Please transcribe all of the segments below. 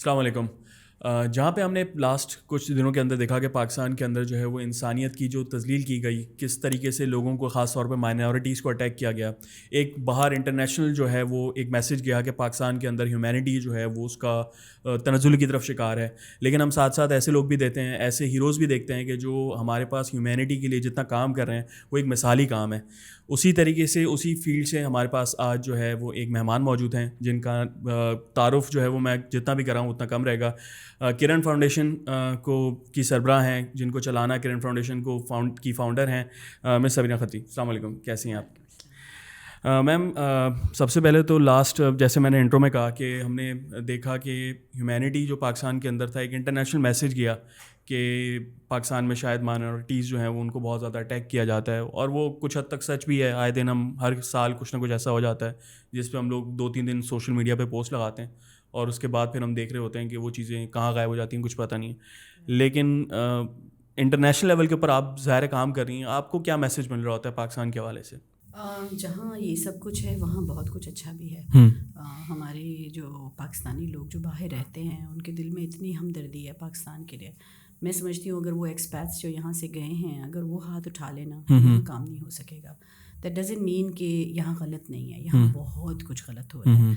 السلام علیکم. جہاں پہ ہم نے لاسٹ کچھ دنوں کے اندر دیکھا کہ پاکستان کے اندر جو ہے وہ انسانیت کی جو تذلیل کی گئی، کس طریقے سے لوگوں کو خاص طور پہ مائنورٹیز کو اٹیک کیا گیا. ایک باہر انٹرنیشنل جو ہے وہ ایک میسج گیا کہ پاکستان کے اندر ہیومینٹی جو ہے وہ اس کا تنزل کی طرف شکار ہے. لیکن ہم ساتھ ساتھ ایسے لوگ بھی دیتے ہیں، ایسے ہیروز بھی دیکھتے ہیں کہ جو ہمارے پاس ہیومینٹی کے لیے جتنا کام کر رہے ہیں وہ ایک مثالی کام ہے. اسی طریقے سے اسی فیلڈ سے ہمارے پاس آج جو ہے وہ ایک مہمان موجود ہیں جن کا تعارف جو ہے وہ میں جتنا بھی کر رہا ہوں اتنا کم رہے گا. کرن فاؤنڈیشن کی سربراہ ہیں جن کو چلانا کرن فاؤنڈیشن کو کی فاؤنڈر ہیں مس سبینہ خطی. السلام علیکم، کیسی ہیں آپ؟ میم سب سے پہلے تو لاسٹ جیسے میں نے انٹرو میں کہا کہ ہم نے دیکھا کہ ہیومینٹی جو پاکستان کے اندر تھا، ایک انٹرنیشنل میسج گیا کہ پاکستان میں شاید مائنورٹیز جو ہیں وہ ان کو بہت زیادہ اٹیک کیا جاتا ہے، اور وہ کچھ حد تک سچ بھی ہے. آئے دن ہم ہر سال کچھ نہ کچھ ایسا ہو جاتا ہے جس پہ ہم لوگ 2-3 دن سوشل میڈیا پہ پوسٹ لگاتے ہیں اور اس کے بعد پھر ہم دیکھ رہے ہوتے ہیں کہ وہ چیزیں کہاں غائب ہو جاتی ہیں، کچھ پتہ نہیں ہے. لیکن انٹرنیشنل لیول کے اوپر آپ ظاہر کام کر رہی ہیں، آپ کو کیا میسج مل رہا ہوتا ہے پاکستان کے حوالے سے؟ جہاں یہ سب کچھ ہے وہاں بہت کچھ اچھا بھی ہے. ہمارے جو پاکستانی لوگ جو باہر رہتے ہیں ان کے دل میں اتنی ہمدردی ہے پاکستان کے لیے. میں سمجھتی ہوں اگر وہ ایکسپیٹس جو یہاں سے گئے ہیں اگر وہ ہاتھ اٹھا لینا یہاں کام نہیں ہو سکے گا. دیٹ ڈزنٹ مین کہ یہاں غلط نہیں ہے، یہاں بہت کچھ غلط ہو رہا ہے.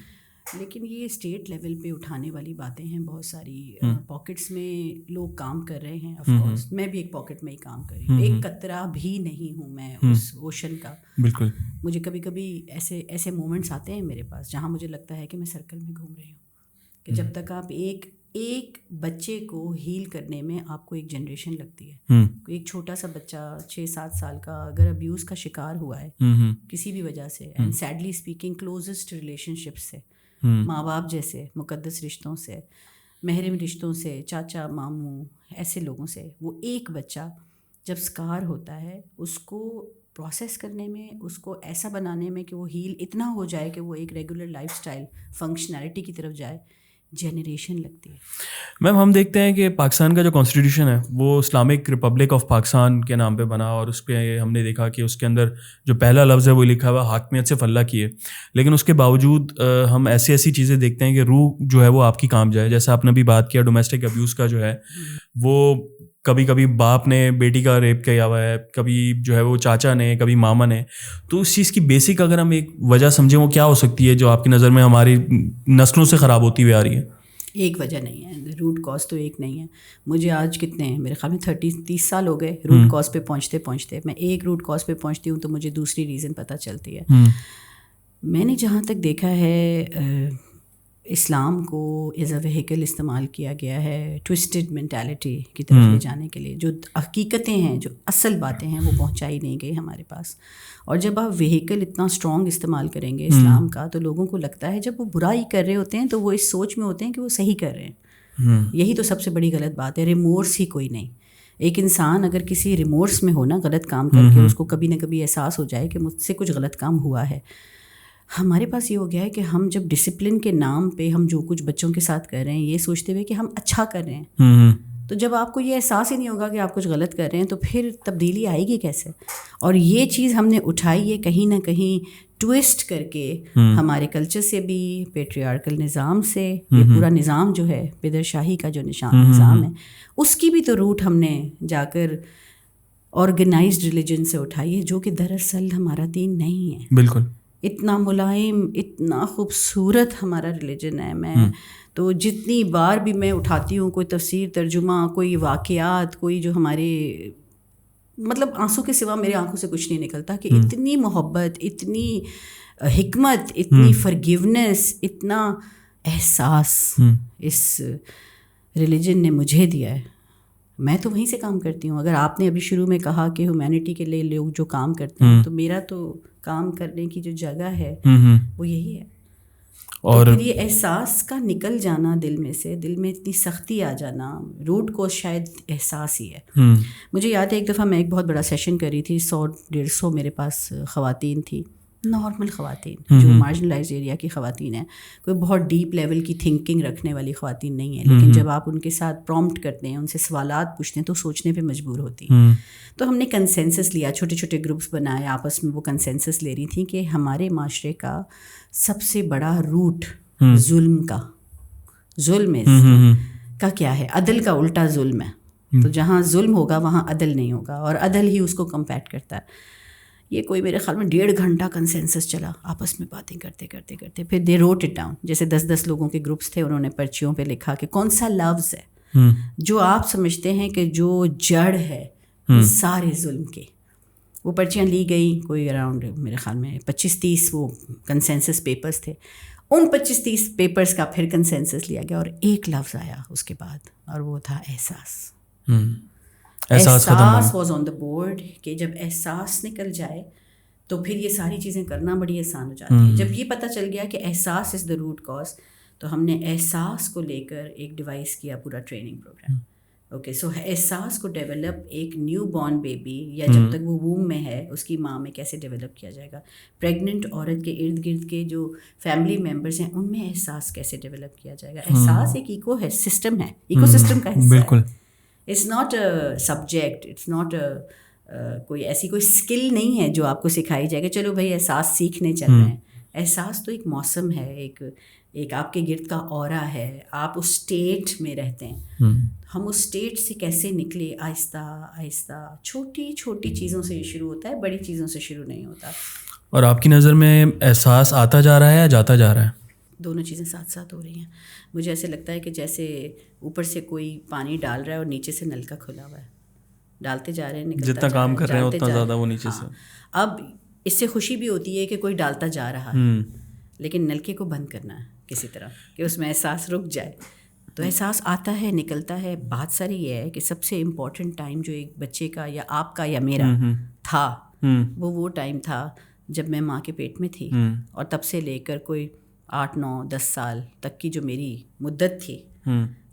لیکن یہ اسٹیٹ لیول پہ اٹھانے والی باتیں ہیں. بہت ساری پاکٹس میں لوگ کام کر رہے ہیں. آف کورس میں بھی ایک پاکٹ میں ہی کام کر رہی ہوں، ایک قطرہ بھی نہیں ہوں میں اس اوشن کا. بالکل. مجھے کبھی کبھی ایسے مومنٹس آتے ہیں میرے پاس جہاں مجھے لگتا ہے کہ میں سرکل میں گھوم رہی ہوں، کہ جب تک آپ ایک بچے کو ہیل کرنے میں آپ کو ایک جنریشن لگتی ہے. ایک چھوٹا سا بچہ 6-7 سال کا اگر ابیوز کا شکار ہوا ہے کسی بھی وجہ سے، and sadly speaking closest relationship سے، ماں باپ جیسے مقدس رشتوں سے، محرم رشتوں سے، چاچا ماموں، ایسے لوگوں سے، وہ ایک بچہ جب اسکار ہوتا ہے اس کو پروسیس کرنے میں، اس کو ایسا بنانے میں کہ وہ ہیل اتنا ہو جائے کہ وہ ایک ریگولر لائف اسٹائل فنکشنالٹی کی طرف جائے، جنریشن لگتی ہے. میم ہم دیکھتے ہیں کہ پاکستان کا جو کانسٹیٹیوشن ہے وہ اسلامک ریپبلک آف پاکستان کے نام پہ بنا، اور اس پہ ہم نے دیکھا کہ اس کے اندر جو پہلا لفظ ہے وہ لکھا ہوا حاکمیت سے فلاح کی ہے. لیکن اس کے باوجود ہم ایسی چیزیں دیکھتے ہیں کہ روح جو ہے وہ آپ کی کام جائے. جیسے آپ نے بھی بات کیا ڈومیسٹک ابیوز کا جو ہے وہ کبھی کبھی باپ نے بیٹی کا ریپ کیا ہوا ہے، کبھی جو ہے وہ چاچا نے، کبھی ماما نے. تو اس چیز کی بیسک اگر ہم ایک وجہ سمجھیں وہ کیا ہو سکتی ہے جو آپ کی نظر میں ہماری نسلوں سے خراب ہوتی ہوئی آ رہی ہے؟ ایک وجہ نہیں ہے، روٹ کاز تو ایک نہیں ہے. مجھے آج کتنے ہیں، میرے خیال میں 30 سال ہو گئے روٹ کاز پہ پہنچتے. میں ایک روٹ کاز پہ پہنچتی ہوں تو مجھے دوسری ریزن پتہ چلتی ہے. میں نے جہاں تک دیکھا ہے اسلام کو ایز اے وہیکل استعمال کیا گیا ہے ٹوسٹڈ مینٹیلٹی کی طرف لے جانے کے لیے. جو حقیقتیں ہیں، جو اصل باتیں ہیں وہ پہنچائی نہیں گئی ہمارے پاس. اور جب آپ وہیکل اتنا اسٹرانگ استعمال کریں گے اسلام کا تو لوگوں کو لگتا ہے جب وہ برائی کر رہے ہوتے ہیں تو وہ اس سوچ میں ہوتے ہیں کہ وہ صحیح کر رہے ہیں. یہی تو سب سے بڑی غلط بات ہے. ریمورس ہی کوئی نہیں. ایک انسان اگر کسی ریمورس میں ہو نا، غلط کام کر کے اس کو کبھی نہ کبھی احساس ہو جائے کہ مجھ سے کچھ غلط کام ہوا ہے. ہمارے پاس یہ ہو گیا ہے کہ ہم جب ڈسپلن کے نام پہ ہم جو کچھ بچوں کے ساتھ کر رہے ہیں یہ سوچتے ہوئے کہ ہم اچھا کر رہے ہیں، تو جب آپ کو یہ احساس ہی نہیں ہوگا کہ آپ کچھ غلط کر رہے ہیں تو پھر تبدیلی آئے گی کیسے؟ اور یہ چیز ہم نے اٹھائی ہے کہیں نہ کہیں ٹوسٹ کر کے ہمارے کلچر سے بھی، پیٹریارکل نظام سے. یہ پورا نظام جو ہے پدر شاہی کا جو نظام ہے اس کی بھی تو روٹ ہم نے جا کر آرگنائزڈ ریلیجن سے اٹھائی ہے، جو کہ دراصل ہمارا دین نہیں ہے. بالکل. اتنا ملائم، اتنا خوبصورت ہمارا ریلیجن ہے. میں تو جتنی بار بھی میں اٹھاتی ہوں کوئی تفسیر، ترجمہ، کوئی واقعات، کوئی جو ہمارے مطلب آنسوں کے سوا میرے آنکھوں سے کچھ نہیں نکلتا کہ اتنی محبت، اتنی حکمت، اتنی فرگیونیس، اتنا احساس اس ریلیجن نے مجھے دیا ہے. میں تو وہیں سے کام کرتی ہوں. اگر آپ نے ابھی شروع میں کہا کہ ہیومینٹی کے لیے لوگ جو کام کرتے ہیں تو میرا تو کام کرنے کی جو جگہ ہے وہ یہی ہے. اور پھر یہ احساس کا نکل جانا دل میں سے، دل میں اتنی سختی آ جانا، روٹ کو شاید احساس ہی ہے. مجھے یاد ہے ایک دفعہ میں ایک بہت بڑا سیشن کر رہی تھی، 100-150 میرے پاس خواتین تھی، نارمل خواتین جو مارجنلائز ایریا کی خواتین ہیں، کوئی بہت ڈیپ لیول کی تھنکنگ رکھنے والی خواتین نہیں ہیں. لیکن جب آپ ان کے ساتھ پرومپٹ کرتے ہیں، ان سے سوالات پوچھتے ہیں تو سوچنے پہ مجبور ہوتی ہیں. تو ہم نے کنسنسس لیا، چھوٹے چھوٹے گروپس بنائے، آپس میں وہ کنسنسس لے رہی تھیں کہ ہمارے معاشرے کا سب سے بڑا روٹ ظلم کا، ظلم کا کیا ہے؟ عدل کا الٹا ظلم ہے. تو جہاں ظلم ہوگا وہاں عدل نہیں ہوگا, اور عدل ہی اس کو کمپیٹ کرتا ہے. یہ کوئی میرے خیال میں 1.5 گھنٹہ کنسنسس چلا, آپس میں باتیں کرتے کرتے کرتے, پھر دے روٹ اٹ ڈاؤن. جیسے 10 لوگوں کے گروپس تھے, انہوں نے پرچیوں پہ لکھا کہ کون سا لفظ ہے جو آپ سمجھتے ہیں کہ جو جڑ ہے سارے ظلم کے. وہ پرچیاں لی گئی, کوئی اراؤنڈ میرے خیال میں 25-30 وہ کنسنسس پیپرز تھے. ان 25-30 پیپرز کا پھر کنسنسس لیا گیا, اور ایک لفظ آیا اس کے بعد, اور وہ تھا احساس. احساس واز آن دا بورڈ, کہ جب احساس نکل جائے تو پھر یہ ساری چیزیں کرنا بڑی آسان ہو جاتی ہیں. جب یہ پتہ چل گیا کہ احساس از دا روٹ کاز, تو ہم نے احساس کو لے کر ایک ڈیوائس کیا پورا ٹریننگ پروگرام. اوکے, سو احساس کو ڈیولپ ایک نیو بورن بیبی یا جب تک وہ ووم میں ہے اس کی ماں میں کیسے ڈیولپ کیا جائے گا. پریگننٹ عورت کے ارد گرد کے جو فیملی ممبرس ہیں ان میں احساس کیسے ڈیولپ کیا جائے گا. احساس ایک ایکو سسٹم ہے, ایکو سسٹم کا حصہ ہے. It's not a subject, it's not کوئی ایسی کوئی اسکل نہیں ہے جو آپ کو سکھائی جائے گا چلو بھائی احساس سیکھنے چل رہے ہیں. احساس تو ایک موسم ہے, ایک آپ کے گرد کا اورا ہے, آپ اس اسٹیٹ میں رہتے ہیں. ہم اس اسٹیٹ سے کیسے نکلے, آہستہ آہستہ چھوٹی چھوٹی چیزوں سے یہ شروع ہوتا ہے, بڑی چیزوں سے شروع نہیں ہوتا. اور آپ کی نظر میں احساس آتا جا رہا ہے یا جاتا جا رہا ہے؟ دونوں چیزیں ساتھ ساتھ ہو رہی ہیں. مجھے ایسے لگتا ہے کہ جیسے اوپر سے کوئی پانی ڈال رہا ہے اور نیچے سے نلکا کھلا ہوا ہے, ڈالتے جا رہے ہیں, جتنا کام کر رہے ہیں اتنا زیادہ وہ نیچے سے. اب اس سے خوشی بھی ہوتی ہے کہ کوئی ڈالتا جا رہا ہے, لیکن نلکے کو بند کرنا ہے کسی طرح کہ اس میں احساس رک جائے. تو احساس آتا ہے, نکلتا ہے. بات ساری یہ ہے کہ سب سے امپورٹنٹ ٹائم جو ایک بچے کا یا آپ کا یا میرا تھا, وہ ٹائم تھا جب میں ماں کے پیٹ میں تھی, اور تب سے لے کر کوئی 8-9-10 سال تک کی جو میری مدت تھی,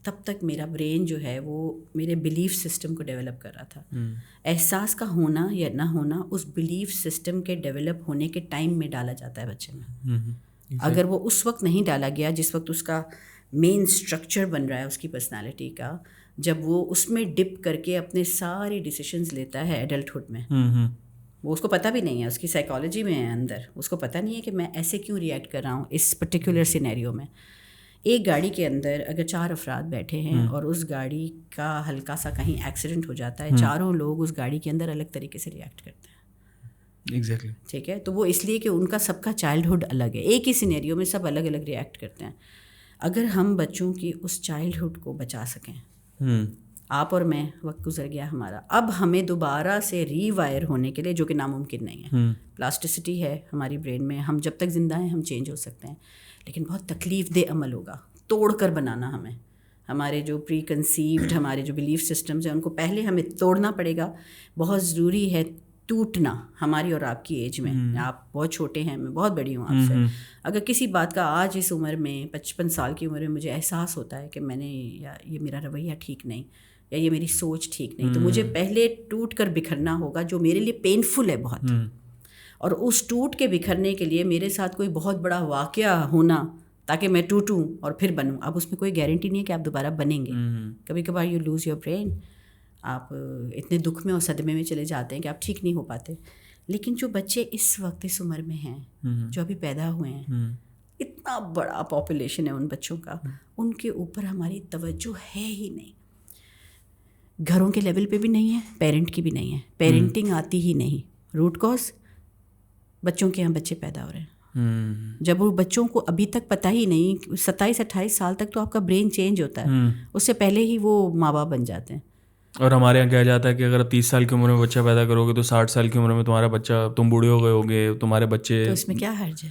تب تک میرا برین جو ہے وہ میرے بلیف سسٹم کو ڈیولپ کر رہا تھا. احساس کا ہونا یا نہ ہونا اس بلیف سسٹم کے ڈیولپ ہونے کے ٹائم میں ڈالا جاتا ہے بچے میں. اگر وہ اس وقت نہیں ڈالا گیا جس وقت اس کا مین اسٹرکچر بن رہا ہے اس کی پرسنالٹی کا, جب وہ اس میں ڈپ کر کے اپنے سارے ڈیسیشنز لیتا ہے ایڈلٹہڈ میں, وہ اس کو پتہ بھی نہیں ہے, اس کی سائیکالوجی میں ہے اندر, اس کو پتہ نہیں ہے کہ میں ایسے کیوں ریئیکٹ کر رہا ہوں اس پرٹیکولر سینیریو میں. ایک گاڑی کے اندر اگر 4 افراد بیٹھے ہیں اور اس گاڑی کا ہلکا سا کہیں ایکسیڈنٹ ہو جاتا ہے, چاروں لوگ اس گاڑی کے اندر الگ طریقے سے ریئیکٹ کرتے ہیں. ایگزیکٹلی, ٹھیک ہے, تو وہ اس لیے کہ ان کا سب کا چائلڈہڈ الگ ہے, ایک ہی سینیریو میں سب الگ الگ ریئیکٹ کرتے ہیں. اگر ہم بچوں کی اس چائلڈہڈ کو بچا سکیں, آپ اور میں, وقت گزر گیا ہمارا, اب ہمیں دوبارہ سے ری وائر ہونے کے لیے, جو کہ ناممکن نہیں ہے, پلاسٹسٹی ہے ہماری برین میں, ہم جب تک زندہ ہیں ہم چینج ہو سکتے ہیں, لیکن بہت تکلیف دہ عمل ہوگا توڑ کر بنانا. ہمیں ہمارے جو پری کنسیوڈ ہمارے جو بلیف سسٹمز ہیں ان کو پہلے ہمیں توڑنا پڑے گا. بہت ضروری ہے ٹوٹنا ہماری اور آپ کی ایج میں. آپ بہت چھوٹے ہیں, میں بہت بڑی ہوں آپ سے. اگر کسی بات کا آج اس عمر میں 55 سال کی عمر میں مجھے احساس ہوتا ہے کہ میں نے یا یہ میرا رویہ ٹھیک نہیں یا یہ میری سوچ ٹھیک نہیں, تو مجھے پہلے ٹوٹ کر بکھرنا ہوگا, جو میرے لیے پینفل ہے بہت. اور اس ٹوٹ کے بکھرنے کے لیے میرے ساتھ کوئی بہت بڑا واقعہ ہونا تاکہ میں ٹوٹوں اور پھر بنوں. اب اس میں کوئی گارنٹی نہیں ہے کہ آپ دوبارہ بنیں گے. کبھی کبھار یو لوز یور برین, آپ اتنے دکھ میں اور صدمے میں چلے جاتے ہیں کہ آپ ٹھیک نہیں ہو پاتے. لیکن جو بچے اس وقت اس عمر میں ہیں, جو ابھی پیدا ہوئے ہیں, اتنا بڑا پاپولیشن ہے ان بچوں کا, ان کے اوپر ہماری توجہ ہے ہی نہیں. گھروں کے لیول پہ بھی نہیں ہے, پیرنٹ کی بھی نہیں ہے, پیرنٹنگ آتی ہی نہیں. روٹ کاز بچوں کے یہاں بچے پیدا ہو رہے ہیں. جب وہ بچوں کو ابھی تک پتہ ہی نہیں, 27-28 سال تک تو آپ کا برین چینج ہوتا ہے, اس سے پہلے ہی وہ ماں باپ بن جاتے ہیں. اور ہمارے یہاں کہا جاتا ہے کہ اگر آپ 30 سال کی عمر میں بچہ پیدا کرو گے تو 60 سال کی عمر میں تمہارا بچہ, تم بوڑھے ہو گئے ہوگے, تمہارے بچے. تو اس میں کیا حرج ہے؟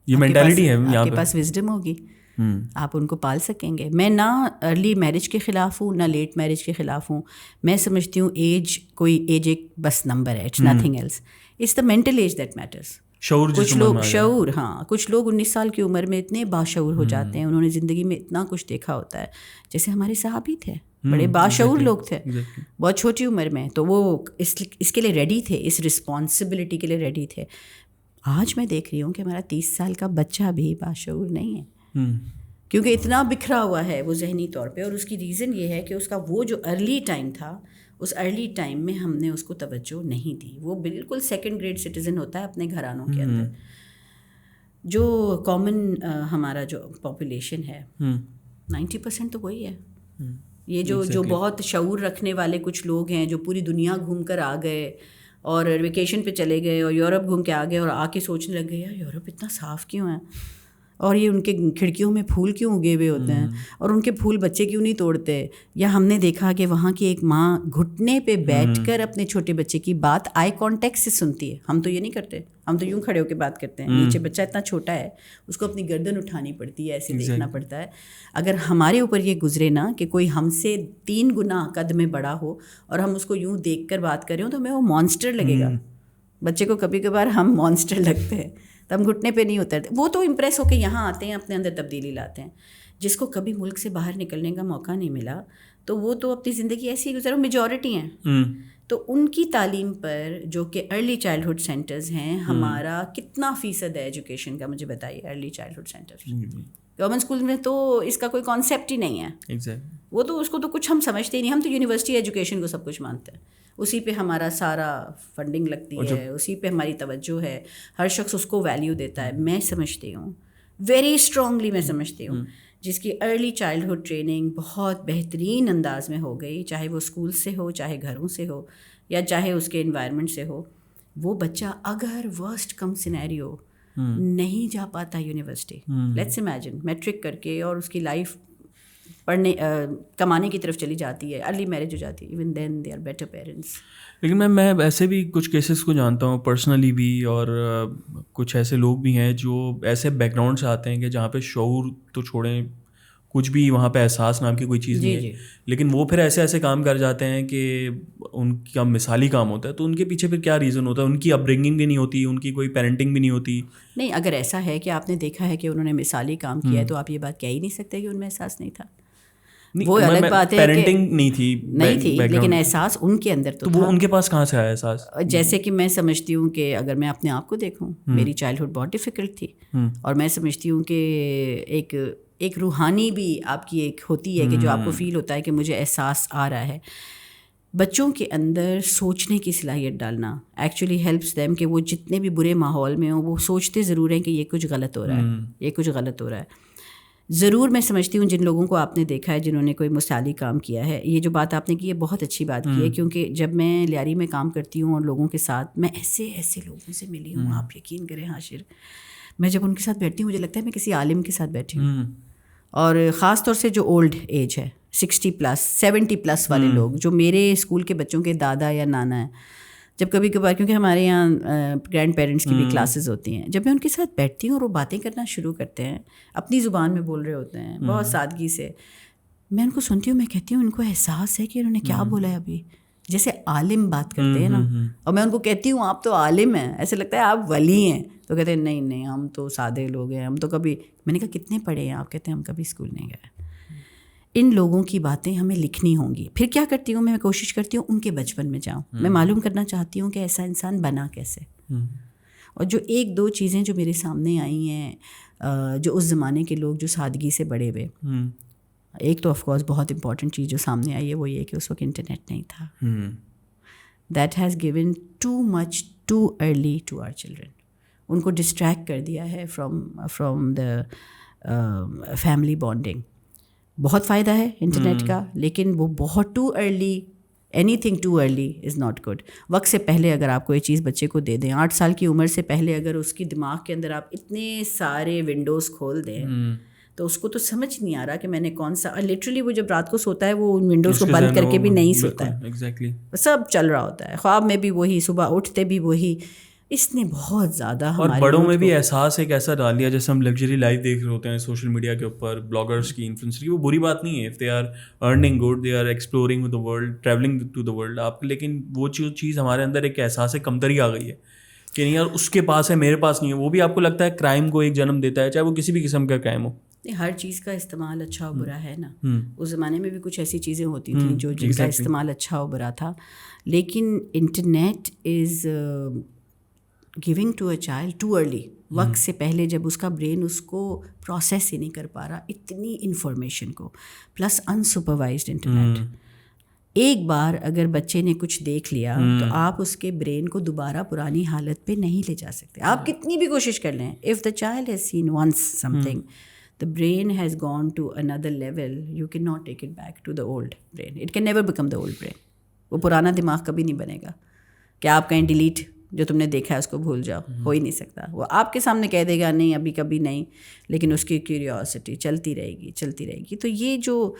یہ مینٹیلٹی ہے یہاں پہ. آپ کے پاس وزڈم ہوگی, آپ ان کو پال سکیں گے. میں نہ ارلی میرج کے خلاف ہوں نہ لیٹ میرج کے خلاف ہوں. میں سمجھتی ہوں ایج کوئی ایج ایک بس نمبر ہے, it's nothing else. It's the mental age that matters. کچھ لوگ شعور, ہاں کچھ لوگ 19 سال کی عمر میں اتنے باشعور ہو جاتے ہیں, انہوں نے زندگی میں اتنا کچھ دیکھا ہوتا ہے, جیسے ہمارے صحابی تھے, بڑے باشعور لوگ تھے بہت چھوٹی عمر میں, تو وہ اس کے لیے ریڈی تھے, اس رسپانسبلٹی کے لیے ریڈی تھے. آج میں دیکھ رہی ہوں کہ ہمارا 30 سال کا بچہ بھی باشعور نہیں ہے, کیونکہ اتنا بکھرا ہوا ہے وہ ذہنی طور پہ. اور اس کی ریزن یہ ہے کہ اس کا وہ جو ارلی ٹائم تھا, اس ارلی ٹائم میں ہم نے اس کو توجہ نہیں دی. وہ بالکل سیکنڈ گریڈ سٹیزن ہوتا ہے اپنے گھرانوں کے اندر. جو کامن ہمارا جو پاپولیشن ہے 90% تو وہی ہے. یہ جو بہت شعور رکھنے والے کچھ لوگ ہیں جو پوری دنیا گھوم کر آ گئے اور ویکیشن پہ چلے گئے اور یورپ گھوم کے آ گئے اور آ کے سوچنے لگ گئے یار یورپ اتنا صاف کیوں ہے, اور یہ ان کے کھڑکیوں میں پھول کیوں اگے ہوئے ہوتے ہیں, اور ان کے پھول بچے کیوں نہیں توڑتے. یا ہم نے دیکھا کہ وہاں کی ایک ماں گھٹنے پہ بیٹھ کر اپنے چھوٹے بچے کی بات آئی کانٹیکٹ سے سنتی ہے. ہم تو یہ نہیں کرتے, ہم تو یوں کھڑے ہو کے بات کرتے ہیں. نیچے بچہ اتنا چھوٹا ہے, اس کو اپنی گردن اٹھانی پڑتی ہے, ایسے دیکھنا پڑتا ہے. اگر ہمارے اوپر یہ گزرے نا کہ کوئی ہم سے 3 گنا قد میں بڑا ہو اور ہم اس کو یوں دیکھ کر بات کر رہے ہوں تو ہمیں وہ مانسٹر لگے گا. بچے کو کبھی کبھار ہم مانسٹر لگتے ہیں تو ہم گھٹنے پہ نہیں اترتے. وہ تو امپریس ہو کے یہاں آتے ہیں, اپنے اندر تبدیلی لاتے ہیں. جس کو کبھی ملک سے باہر نکلنے کا موقع نہیں ملا تو وہ تو اپنی زندگی ایسی ہی گزارا. میجورٹی ہیں تو ان کی تعلیم پر جو کہ ارلی چائلڈہڈ سینٹرز ہیں, ہمارا کتنا فیصد ہے ایجوکیشن کا مجھے بتائیے. Early childhood centre government school میں تو اس کا کوئی کانسیپٹ ہی نہیں ہے. وہ تو اس کو تو کچھ ہم سمجھتے ہی نہیں. ہم تو یونیورسٹی ایجوکیشن کو سب کچھ مانتے ہیں, اسی پہ ہمارا سارا فنڈنگ لگتی ہے, اسی پہ ہماری توجہ ہے, ہر شخص اس کو ویلیو دیتا ہے. میں سمجھتی ہوں ویری اسٹرانگلی, میں سمجھتی ہوں جس کی ارلی چائلڈہڈ ٹریننگ بہت بہترین انداز میں ہو گئی, چاہے وہ اسکول سے ہو, چاہے گھروں سے ہو, یا چاہے اس کے انوائرمنٹ سے ہو, وہ بچہ اگر ورسٹ کم سینیریو نہیں جا پاتا یونیورسٹی, لیٹس امیجن میٹرک کر کے, اور اس کی لائف پڑھنے کمانے کی طرف چلی جاتی ہے, ارلی میرج ہو جاتی ہے, even then they are better parents. لیکن میں ایسے بھی کچھ کیسز کو جانتا ہوں پرسنلی بھی, اور کچھ ایسے لوگ بھی ہیں جو ایسے بیک گراؤنڈ سے آتے ہیں کہ جہاں پہ شعور تو چھوڑیں, کچھ بھی وہاں پہ احساس نام کی کوئی چیز نہیں ہے, لیکن وہ پھر ایسے کام کر جاتے ہیں کہ ان کا مثالی کام ہوتا ہے. تو ان کے پیچھے پھر کیا ریزن ہوتا ہے؟ ان کی اپ برنگنگ بھی نہیں ہوتی, ان کی کوئی پیرنٹنگ بھی نہیں ہوتی. نہیں, اگر ایسا ہے کہ آپ نے دیکھا ہے کہ انہوں نے مثالی کام کیا ہے تو آپ یہ بات کہہ ہی نہیں سکتے کہ ان میں احساس نہیں تھا. وہ الگ بات ہے کہ پیرنٹنگ نہیں تھی, لیکن احساس ان کے اندر تو وہ ان کے پاس کہاں سے آیا احساس؟ جیسے کہ میں سمجھتی ہوں کہ اگر میں اپنے آپ کو دیکھوں, میری چائلڈہڈ بہت ڈیفیکلٹ تھی, اور میں سمجھتی ہوں کہ ایک روحانی بھی آپ کی ایک ہوتی ہے کہ جو آپ کو فیل ہوتا ہے کہ مجھے احساس آ رہا ہے. بچوں کے اندر سوچنے کی صلاحیت ڈالنا ایکچولی ہیلپس دیم کہ وہ جتنے بھی برے ماحول میں ہوں وہ سوچتے ضرور ہیں کہ یہ کچھ غلط ہو رہا ہے, یہ کچھ غلط ہو رہا ہے. ضرور میں سمجھتی ہوں جن لوگوں کو آپ نے دیکھا ہے جنہوں نے کوئی مثالی کام کیا ہے, یہ جو بات آپ نے کی ہے بہت اچھی بات کی ہے, کیونکہ جب میں لیاری میں کام کرتی ہوں اور لوگوں کے ساتھ, میں ایسے لوگوں سے ملی ہوں, آپ یقین کریں حاشر, میں جب ان کے ساتھ بیٹھتی ہوں مجھے لگتا ہے میں کسی عالم کے ساتھ بیٹھی ہوں. اور خاص طور سے جو اولڈ ایج ہے, 60+ 70+ والے لوگ, جو میرے اسکول کے بچوں کے دادا یا نانا ہیں, جب کبھی کبھار کیونکہ ہمارے یہاں گرینڈ پیرنٹس کی بھی کلاسز ہوتی ہیں, جب میں ان کے ساتھ بیٹھتی ہوں اور وہ باتیں کرنا شروع کرتے ہیں, اپنی زبان میں بول رہے ہوتے ہیں بہت سادگی سے, میں ان کو سنتی ہوں, میں کہتی ہوں ان کو احساس ہے کہ انہوں نے کیا بولا ہے ابھی, جیسے عالم بات کرتے ہیں نا. اور میں ان کو کہتی ہوں آپ تو عالم ہیں, ایسے لگتا ہے آپ ولی ہیں, تو کہتے ہیں نہیں ہم تو سادے لوگ ہیں, ہم تو کبھی. میں نے کہا کتنے پڑھے ہیں آپ؟ کہتے ہیں ہم کبھی اسکول نہیں گئے. ان لوگوں کی باتیں ہمیں لکھنی ہوں گی. پھر کیا کرتی ہوں میں کوشش کرتی ہوں ان کے بچپن میں جاؤں, میں معلوم کرنا چاہتی ہوں کہ ایسا انسان بنا کیسے. اور جو 1-2 چیزیں جو میرے سامنے آئی ہیں جو اس زمانے کے لوگ جو سادگی سے بڑے ہوئے, ایک تو آف کورس بہت امپورٹنٹ چیز جو سامنے آئی ہے وہ یہ کہ اس وقت انٹرنیٹ نہیں تھا. That has given too much too early to our children. ان کو ڈسٹریکٹ کر دیا ہے فرام دا فیملی بانڈنگ. بہت فائدہ ہے انٹرنیٹ کا, لیکن وہ بہت too early, anything too early is not good. وقت سے پہلے اگر آپ کوئی چیز بچے کو دے دیں, 8 سال کی عمر سے پہلے اگر اس کی دماغ کے اندر آپ اتنے سارے ونڈوز کھول دیں تو اس کو تو سمجھ نہیں آ رہا کہ میں نے کون سا. لٹرلی وہ جب رات کو سوتا ہے وہ ان ونڈوز کو بند کر کے بھی نہیں سوتا ہے, سب چل رہا ہوتا ہے, خواب میں بھی وہی, صبح اٹھتے بھی وہی. اس نے بہت زیادہ اور بڑوں میں بھی احساس ایک ایسا ڈال دیا, جیسے ہم لگژری لائف دیکھ رہے ہوتے ہیں سوشل میڈیا کے اوپر, بلاگرس کی, انفلوئنسر کی. وہ بری بات نہیں ہے, if they are earning good, they are exploring with the world, travelling to the world. آپ لیکن وہ چیز ہمارے اندر ایک احساس کمتری آ گئی ہے کہ نہیں یار اس کے پاس ہے میرے پاس نہیں ہے. وہ بھی آپ کو لگتا ہے کرائم کو ایک جنم دیتا ہے, چاہے وہ کسی بھی قسم کا کرائم ہو. ہر چیز کا استعمال اچھا و برا ہے نا. اس زمانے میں بھی کچھ ایسی چیزیں ہوتی تھیں جو جن کا استعمال اچھا و برا تھا, لیکن internet is giving to a child too early. وقت سے پہلے جب اس کا برین اس کو پروسیس ہی نہیں کر پا رہا اتنی انفارمیشن کو, پلس انسپروائزڈ انٹرنیٹ. ایک بار اگر بچے نے کچھ دیکھ لیا تو آپ اس کے برین کو دوبارہ پرانی حالت پہ نہیں لے جا سکتے, آپ کتنی بھی کوشش کر لیں. If the child has seen once something, the brain has gone to another level, you cannot take it back to the old brain. It can never become the old brain. وہ پرانا دماغ کبھی نہیں بنے گا کہ آپ کہیں delete جو تم نے دیکھا ہے اس کو بھول جاؤ, ہو ہی نہیں سکتا. وہ آپ کے سامنے کہہ دے گا نہیں ابھی کبھی نہیں, لیکن اس کی کیوریوسٹی چلتی رہے گی. تو یہ جو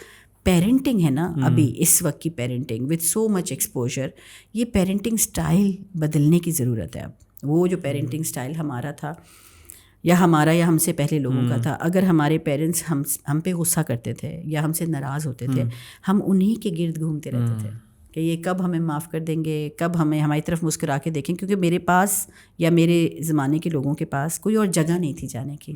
پیرنٹنگ ہے نا ابھی اس وقت کی parenting with so much exposure, یہ پیرنٹنگ سٹائل بدلنے کی ضرورت ہے. اب وہ جو پیرنٹنگ سٹائل ہمارا تھا یا ہم سے پہلے لوگوں کا تھا, اگر ہمارے پیرنٹس ہم پہ غصہ کرتے تھے یا ہم سے ناراض ہوتے تھے, ہم انہی کے گرد گھومتے رہتے تھے کہ یہ کب ہمیں معاف کر دیں گے, کب ہمیں ہماری طرف مسکرا کے دیکھیں, کیونکہ میرے پاس یا میرے زمانے کے لوگوں کے پاس کوئی اور جگہ نہیں تھی جانے کی.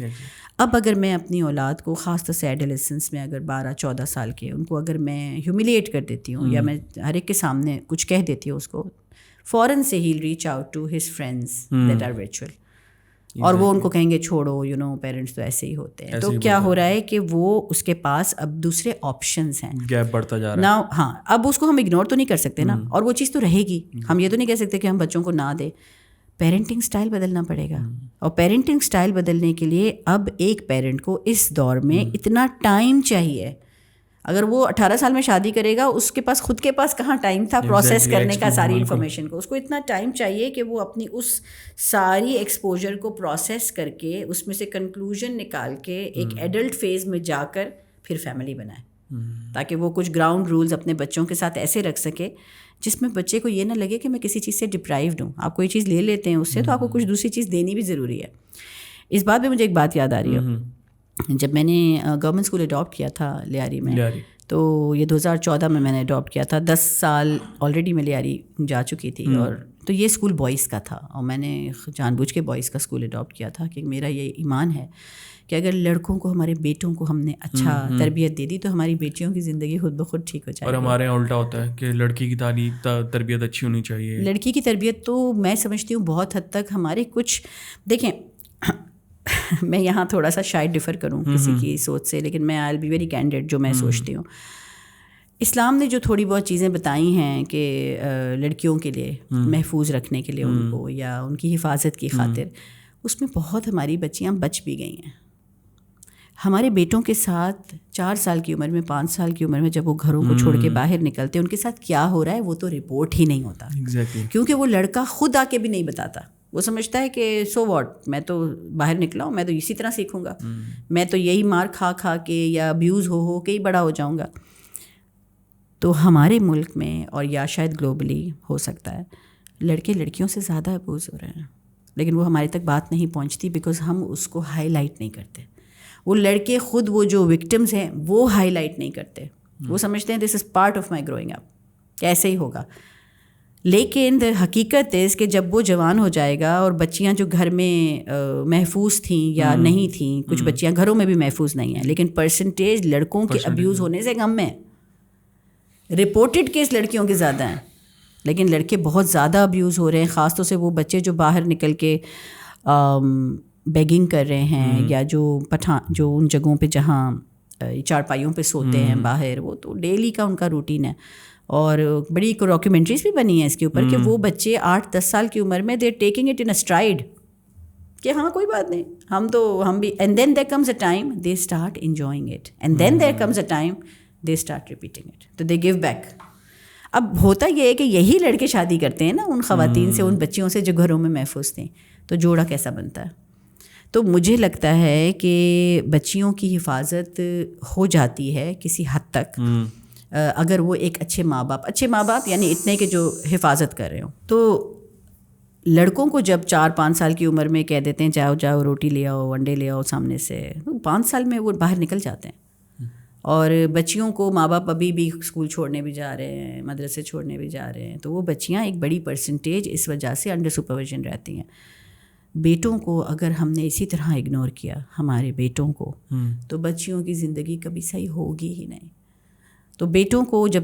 اب اگر میں اپنی اولاد کو خاص طور سے ایڈولیسنس میں اگر 12-14 سال کے ان کو اگر میں ہیوملیٹ کر دیتی ہوں یا میں ہر ایک کے سامنے کچھ کہہ دیتی ہوں اس کو, فوراً سے ہی reach out to his friends that are virtual, اور وہ ان کو کہیں گے چھوڑو پیرنٹس تو ایسے ہی ہوتے ہیں. تو کیا ہو رہا ہے کہ وہ اس کے پاس اب دوسرے آپشنز ہیں, گیپ بڑھتا جا رہا ہے نا. ہاں اب اس کو ہم اگنور تو نہیں کر سکتے نا, اور وہ چیز تو رہے گی. ہم یہ تو نہیں کہہ سکتے کہ ہم بچوں کو نہ دیں. پیرنٹنگ سٹائل بدلنا پڑے گا, اور پیرنٹنگ سٹائل بدلنے کے لیے اب ایک پیرنٹ کو اس دور میں اتنا ٹائم چاہیے. اگر وہ 18 سال میں شادی کرے گا, اس کے پاس خود کے پاس کہاں ٹائم تھا پروسیس کرنے کا ساری انفارمیشن کو. اس کو اتنا ٹائم چاہیے کہ وہ اپنی اس ساری ایکسپوجر کو پروسیس کر کے اس میں سے کنکلوژن نکال کے ایک ایڈلٹ فیز میں جا کر پھر فیملی بنائے, تاکہ وہ کچھ گراؤنڈ رولز اپنے بچوں کے ساتھ ایسے رکھ سکے جس میں بچے کو یہ نہ لگے کہ میں کسی چیز سے ڈپرائیوڈ ہوں. آپ کوئی چیز لے لیتے ہیں اس سے, تو آپ کو کچھ دوسری چیز دینی بھی ضروری ہے. اس بات میں مجھے ایک بات یاد آ رہی ہے, جب میں نے گورنمنٹ اسکول اڈاپٹ کیا تھا لیاری میں, تو یہ 2014 میں نے اڈاپٹ کیا تھا. 10 سال آلریڈی میں لیاری جا چکی تھی, اور تو یہ اسکول بوائز کا تھا, اور میں نے جان بوجھ کے بوائز کا اسکول اڈاپٹ کیا تھا کہ میرا یہ ایمان ہے کہ اگر لڑکوں کو, ہمارے بیٹوں کو ہم نے اچھا تربیت دے دی تو ہماری بیٹیوں کی زندگی خود بخود ٹھیک ہو جائے گی. اور ہمارے یہاں الٹا ہوتا ہے کہ لڑکی کی تربیت اچھی ہونی چاہیے. لڑکی کی تربیت تو میں سمجھتی ہوں بہت حد تک ہمارے کچھ, دیکھیں میں یہاں تھوڑا سا شاید ڈفر کروں کسی کی سوچ سے, لیکن میں آئی ول بی ویری کینڈیڈ جو میں سوچتی ہوں. اسلام نے جو تھوڑی بہت چیزیں بتائی ہیں کہ لڑکیوں کے لیے محفوظ رکھنے کے لیے ان کو, یا ان کی حفاظت کی خاطر, اس میں بہت ہماری بچیاں بچ بھی گئی ہیں. ہمارے بیٹوں کے ساتھ 4 سال کی عمر میں, 5 سال کی عمر میں جب وہ گھروں کو چھوڑ کے باہر نکلتے ہیں, ان کے ساتھ کیا ہو رہا ہے وہ تو رپورٹ ہی نہیں ہوتا. کیونکہ وہ لڑکا خود آ کے بھی نہیں بتاتا. وہ سمجھتا ہے کہ سو واٹ, میں تو باہر نکلا ہوں, میں تو اسی طرح سیکھوں گا, میں تو یہی مار کھا کے یا ابیوز ہو کے ہی بڑا ہو جاؤں گا. تو ہمارے ملک میں, اور یا شاید گلوبلی ہو سکتا ہے, لڑکے لڑکیوں سے زیادہ ابیوز ہو رہے ہیں, لیکن وہ ہمارے تک بات نہیں پہنچتی بیکاز ہم اس کو ہائی لائٹ نہیں کرتے. وہ لڑکے خود وہ جو وکٹمز ہیں وہ ہائی لائٹ نہیں کرتے. وہ سمجھتے ہیں this is part of my growing up, کیسے ہی ہوگا. لیکن حقیقت ہے کہ جب وہ جوان ہو جائے گا, اور بچیاں جو گھر میں محفوظ تھیں یا نہیں تھیں, کچھ بچیاں گھروں میں بھی محفوظ نہیں ہیں, لیکن پرسنٹیج لڑکوں کے ابیوز ہونے سے کم ہے. رپورٹڈ کیس لڑکیوں کے زیادہ ہیں, لیکن لڑکے بہت زیادہ ابیوز ہو رہے ہیں. خاص طور سے وہ بچے جو باہر نکل کے بیگنگ کر رہے ہیں, یا جو ان جگہوں پہ جہاں چارپائیوں پہ سوتے ہیں باہر, وہ تو ڈیلی کا ان کا روٹین ہے. اور بڑی ڈاکیومنٹریز بھی بنی ہیں اس کے اوپر کہ وہ بچے 8-10 سال کی عمر میں they taking it in stride کہ ہاں کوئی بات نہیں, ہم بھی, and then there comes a time they start enjoying it, and then there comes a time they start repeating it, تو دے گیو بیک. اب ہوتا یہ ہے کہ یہی لڑکے شادی کرتے ہیں نا ان خواتین سے, ان بچیوں سے جو گھروں میں محفوظ تھیں, تو جوڑا کیسا بنتا ہے. تو مجھے لگتا ہے کہ بچیوں کی حفاظت ہو جاتی ہے کسی حد تک اگر وہ ایک اچھے ماں باپ یعنی اتنے کہ جو حفاظت کر رہے ہوں. تو لڑکوں کو جب 4-5 سال کی عمر میں کہہ دیتے ہیں جاؤ روٹی لے آؤ, انڈے لے آؤ سامنے سے, 5 سال میں وہ باہر نکل جاتے ہیں. اور بچیوں کو ماں باپ ابھی بھی اسکول چھوڑنے بھی جا رہے ہیں, مدرسے چھوڑنے بھی جا رہے ہیں, تو وہ بچیاں ایک بڑی پرسنٹیج اس وجہ سے انڈر سپرویژن رہتی ہیں. بیٹوں کو اگر ہم نے اسی طرح اگنور کیا ہمارے بیٹوں کو, تو بچیوں کی زندگی کبھی صحیح ہوگی ہی نہیں. تو بیٹوں کو جب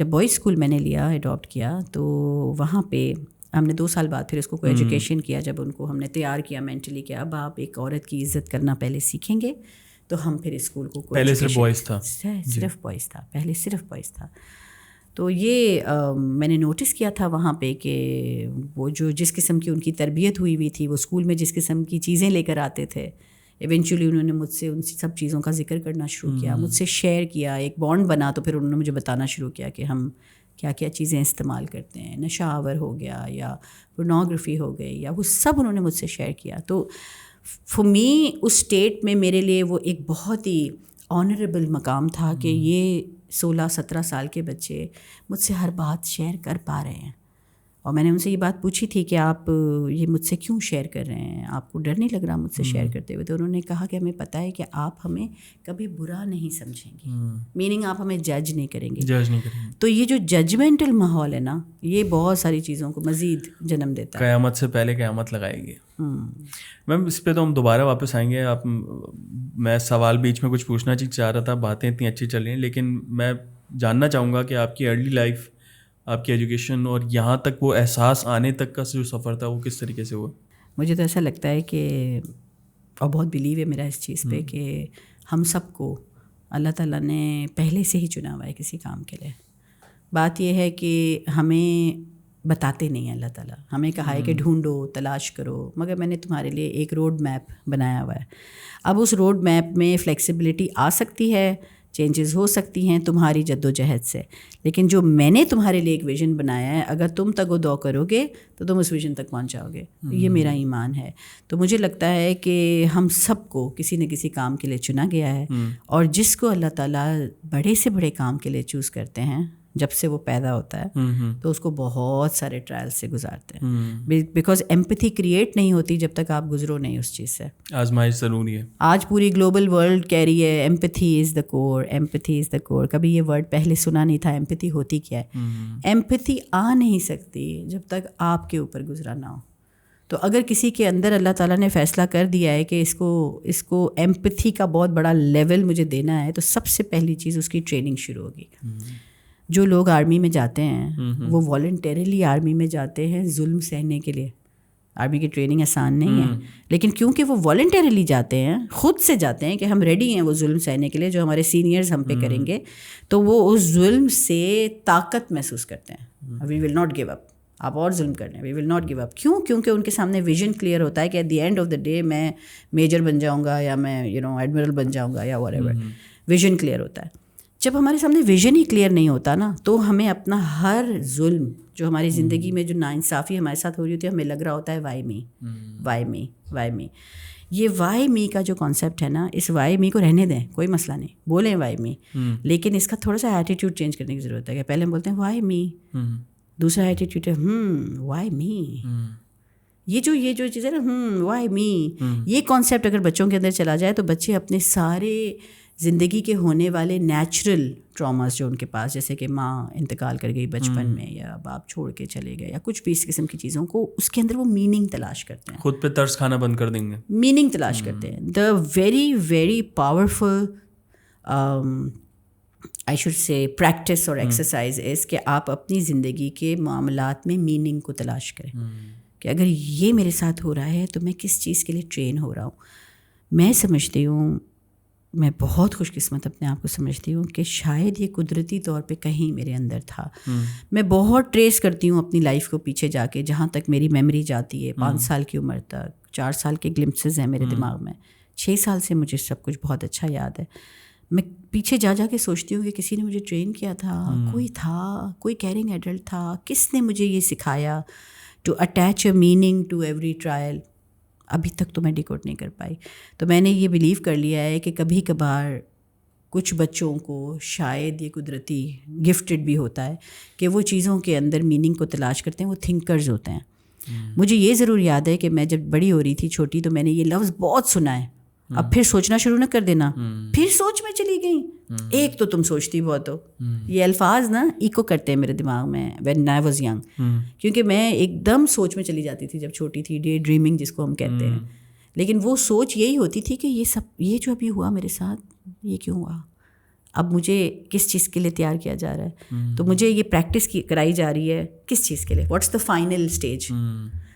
بوائز اسکول میں نے لیا, اڈاپٹ کیا, تو وہاں پہ ہم نے 2 سال بعد پھر اس کو ایجوکیشن کیا, جب ان کو ہم نے تیار کیا مینٹلی کہ اب آپ ایک عورت کی عزت کرنا پہلے سیکھیں گے, تو ہم پھر اسکول کو پہلے صرف بوائز تھا, پہلے صرف بوائز تھا. تو یہ میں نے نوٹس کیا تھا وہاں پہ کہ وہ جو جس قسم کی ان کی تربیت ہوئی تھی, وہ اسکول میں جس قسم کی چیزیں لے کر آتے تھے, ایونچولی انہوں نے مجھ سے ان سب چیزوں کا ذکر کرنا شروع کیا, مجھ سے شیئر کیا, ایک بانڈ بنا. تو پھر انہوں نے مجھے بتانا شروع کیا کہ ہم کیا کیا چیزیں استعمال کرتے ہیں, نشہ آور ہو گیا یا پورنوگرافی ہو گئی, یا وہ سب انہوں نے مجھ سے شیئر کیا. تو فار می اس اسٹیٹ میں میرے لیے وہ ایک بہت ہی آنریبل مقام تھا کہ یہ 16-17 سال کے بچے مجھ سے ہر بات شیئر کر پا رہے ہیں. اور میں نے ان سے یہ بات پوچھی تھی کہ آپ یہ مجھ سے کیوں شیئر کر رہے ہیں, آپ کو ڈر نہیں لگ رہا مجھ سے شیئر کرتے ہوئے؟ تو انہوں نے کہا کہ ہمیں پتہ ہے کہ آپ ہمیں کبھی برا نہیں سمجھیں گے, میننگ آپ ہمیں جج نہیں کریں گے. تو یہ جو ججمنٹل ماحول ہے نا, یہ بہت ساری چیزوں کو مزید جنم دیتا ہے. قیامت سے پہلے قیامت لگائے گی. میم اس پہ تو ہم دوبارہ واپس آئیں گے. آپ, میں سوال بیچ میں کچھ پوچھنا چاہ رہا تھا, باتیں اتنی اچھی چل رہی ہیں, لیکن میں جاننا چاہوں گا کہ آپ کی ارلی لائف, آپ کی ایجوکیشن اور یہاں تک وہ احساس آنے تک کا جو سفر تھا وہ کس طریقے سے ہوا؟ مجھے تو ایسا لگتا ہے کہ, اور بہت بلیو ہے میرا اس چیز پہ, کہ ہم سب کو اللہ تعالیٰ نے پہلے سے ہی چنا ہوا ہے کسی کام کے لیے. بات یہ ہے کہ ہمیں بتاتے نہیں ہیں اللہ تعالیٰ, ہمیں کہا ہے کہ ڈھونڈو, تلاش کرو, مگر میں نے تمہارے لیے ایک روڈ میپ بنایا ہوا ہے. اب اس روڈ میپ میں فلیکسیبلٹی آ سکتی ہے, چینجز ہو سکتی ہیں تمہاری جد و جہد سے, لیکن جو میں نے تمہارے لیے ایک ویژن بنایا ہے, اگر تم تگ و دو کرو گے تو تم اس ویژن تک پہنچ جاؤ گے. یہ میرا ایمان ہے. تو مجھے لگتا ہے کہ ہم سب کو کسی نہ کسی کام کے لیے چنا گیا ہے, اور جس کو اللہ تعالیٰ بڑے سے بڑے کام کے لیے چوز کرتے ہیں جب سے وہ پیدا ہوتا ہے, تو اس کو بہت سارے ٹرائل سے گزارتے ہیں, بیکاز ایمپتھی کریٹ نہیں ہوتی جب تک آپ گزرو نہیں اس چیز سے. آزمائش ضروری ہے. آج پوری گلوبل ورلڈ کہہ رہی ہے empathy is the cover, empathy is دا کور. کبھی یہ ورڈ پہلے سنا نہیں تھا, ایمپتھی ہوتی کیا ہے. ایمپتھی آ نہیں سکتی جب تک آپ کے اوپر گزرا نہ ہو. تو اگر کسی کے اندر اللہ تعالیٰ نے فیصلہ کر دیا ہے کہ اس کو ایمپتھی کا بہت بڑا لیول مجھے دینا ہے, تو سب سے پہلی چیز اس کی ٹریننگ شروع ہوگی. جو لوگ آرمی میں جاتے ہیں وہ والنٹیرلی آرمی میں جاتے ہیں ظلم سہنے کے لیے. آرمی کی ٹریننگ آسان نہیں ہے, لیکن کیونکہ وہ والنٹیرلی جاتے ہیں, خود سے جاتے ہیں کہ ہم ریڈی ہیں وہ ظلم سہنے کے لیے جو ہمارے سینئرز ہم پہ کریں گے, تو وہ اس ظلم سے طاقت محسوس کرتے ہیں. وی ول ناٹ گیو اپ. آپ اور ظلم کر رہے ہیں, وی ول ناٹ گیو اپ. کیوں؟ کیونکہ ان کے سامنے ویژن کلیئر ہوتا ہے کہ at the end of the day میں میجر بن جاؤں گا, یا میں ایڈمرل بن جاؤں گا, یا واٹ ایور. ویژن کلیئر ہوتا ہے. جب ہمارے سامنے ویژن ہی کلیئر نہیں ہوتا نا, تو ہمیں اپنا ہر ظلم جو ہماری زندگی میں جو ناانصافی ہمارے ساتھ ہو رہی ہوتی ہے, ہمیں لگ رہا ہوتا ہے وائی می, وائی می, وائی می. یہ وائی می کا جو کانسیپٹ ہے نا, اس وائی می کو رہنے دیں, کوئی مسئلہ نہیں, بولیں وائی می, لیکن اس کا تھوڑا سا ایٹیٹیوڈ چینج کرنے کی ضرورت ہے. کہ پہلے ہم بولتے ہیں وائی می, دوسرا ایٹیٹیوڈ ہے وائی می. یہ جو چیز ہے نا وائی می, یہ کانسیپٹ اگر بچوں کے اندر چلا جائے تو بچے اپنے سارے زندگی کے ہونے والے نیچرل ٹراماز جو ان کے پاس, جیسے کہ ماں انتقال کر گئی بچپن میں, یا باپ چھوڑ کے چلے گئے, یا کچھ بھی اس قسم کی چیزوں کو, اس کے اندر وہ میننگ تلاش کرتے ہیں, خود پہ ترس کھانا بند کر دیں گے, میننگ تلاش کرتے ہیں. The very very powerful I should say practice اور ایکسرسائز از کہ آپ اپنی زندگی کے معاملات میں میننگ کو تلاش کریں, کہ اگر یہ میرے ساتھ ہو رہا ہے تو میں کس چیز کے لیے ٹرین ہو رہا ہوں. میں سمجھتی ہوں, میں بہت خوش قسمت اپنے آپ کو سمجھتی ہوں کہ شاید یہ قدرتی طور پہ کہیں میرے اندر تھا. میں بہت ٹریس کرتی ہوں اپنی لائف کو پیچھے جا کے, جہاں تک میری میموری جاتی ہے, 5 سال کی عمر تک, 4 سال کے گلمپسز ہیں میرے دماغ میں, 6 سال سے مجھے سب کچھ بہت اچھا یاد ہے. میں پیچھے جا کے سوچتی ہوں کہ کسی نے مجھے ٹرین کیا تھا, کوئی تھا, کوئی کیئرنگ ایڈلٹ تھا, کس نے مجھے یہ سکھایا to attach a meaning to every trial. ابھی تک تو میں ڈیکوڈ نہیں کر پائی. تو میں نے یہ بلیو کر لیا ہے کہ کبھی کبھار کچھ بچوں کو شاید یہ قدرتی گفٹڈ بھی ہوتا ہے کہ وہ چیزوں کے اندر میننگ کو تلاش کرتے ہیں, وہ تھنکرز ہوتے ہیں. مجھے یہ ضرور یاد ہے کہ میں جب بڑی ہو رہی تھی, چھوٹی, تو میں نے یہ لفظ بہت سنا ہے. اب پھر سوچنا شروع نہ کر دینا, پھر سوچ میں چلی گئی. ایک تو تم سوچتی بہت ہو, یہ الفاظ نا ایکو کرتے ہیں میرے دماغ میں وین آئی واز ینگ, کیونکہ میں ایک دم سوچ میں چلی جاتی تھی جب چھوٹی تھی, ڈے ڈریمنگ جس کو ہم کہتے ہیں. لیکن وہ سوچ یہی ہوتی تھی کہ یہ جو ابھی ہوا میرے ساتھ, یہ کیوں ہوا, اب مجھے کس چیز کے لیے تیار کیا جا رہا ہے. تو مجھے یہ پریکٹس کرائی جا رہی ہے کس چیز کے لیے, واٹس دا فائنل اسٹیج.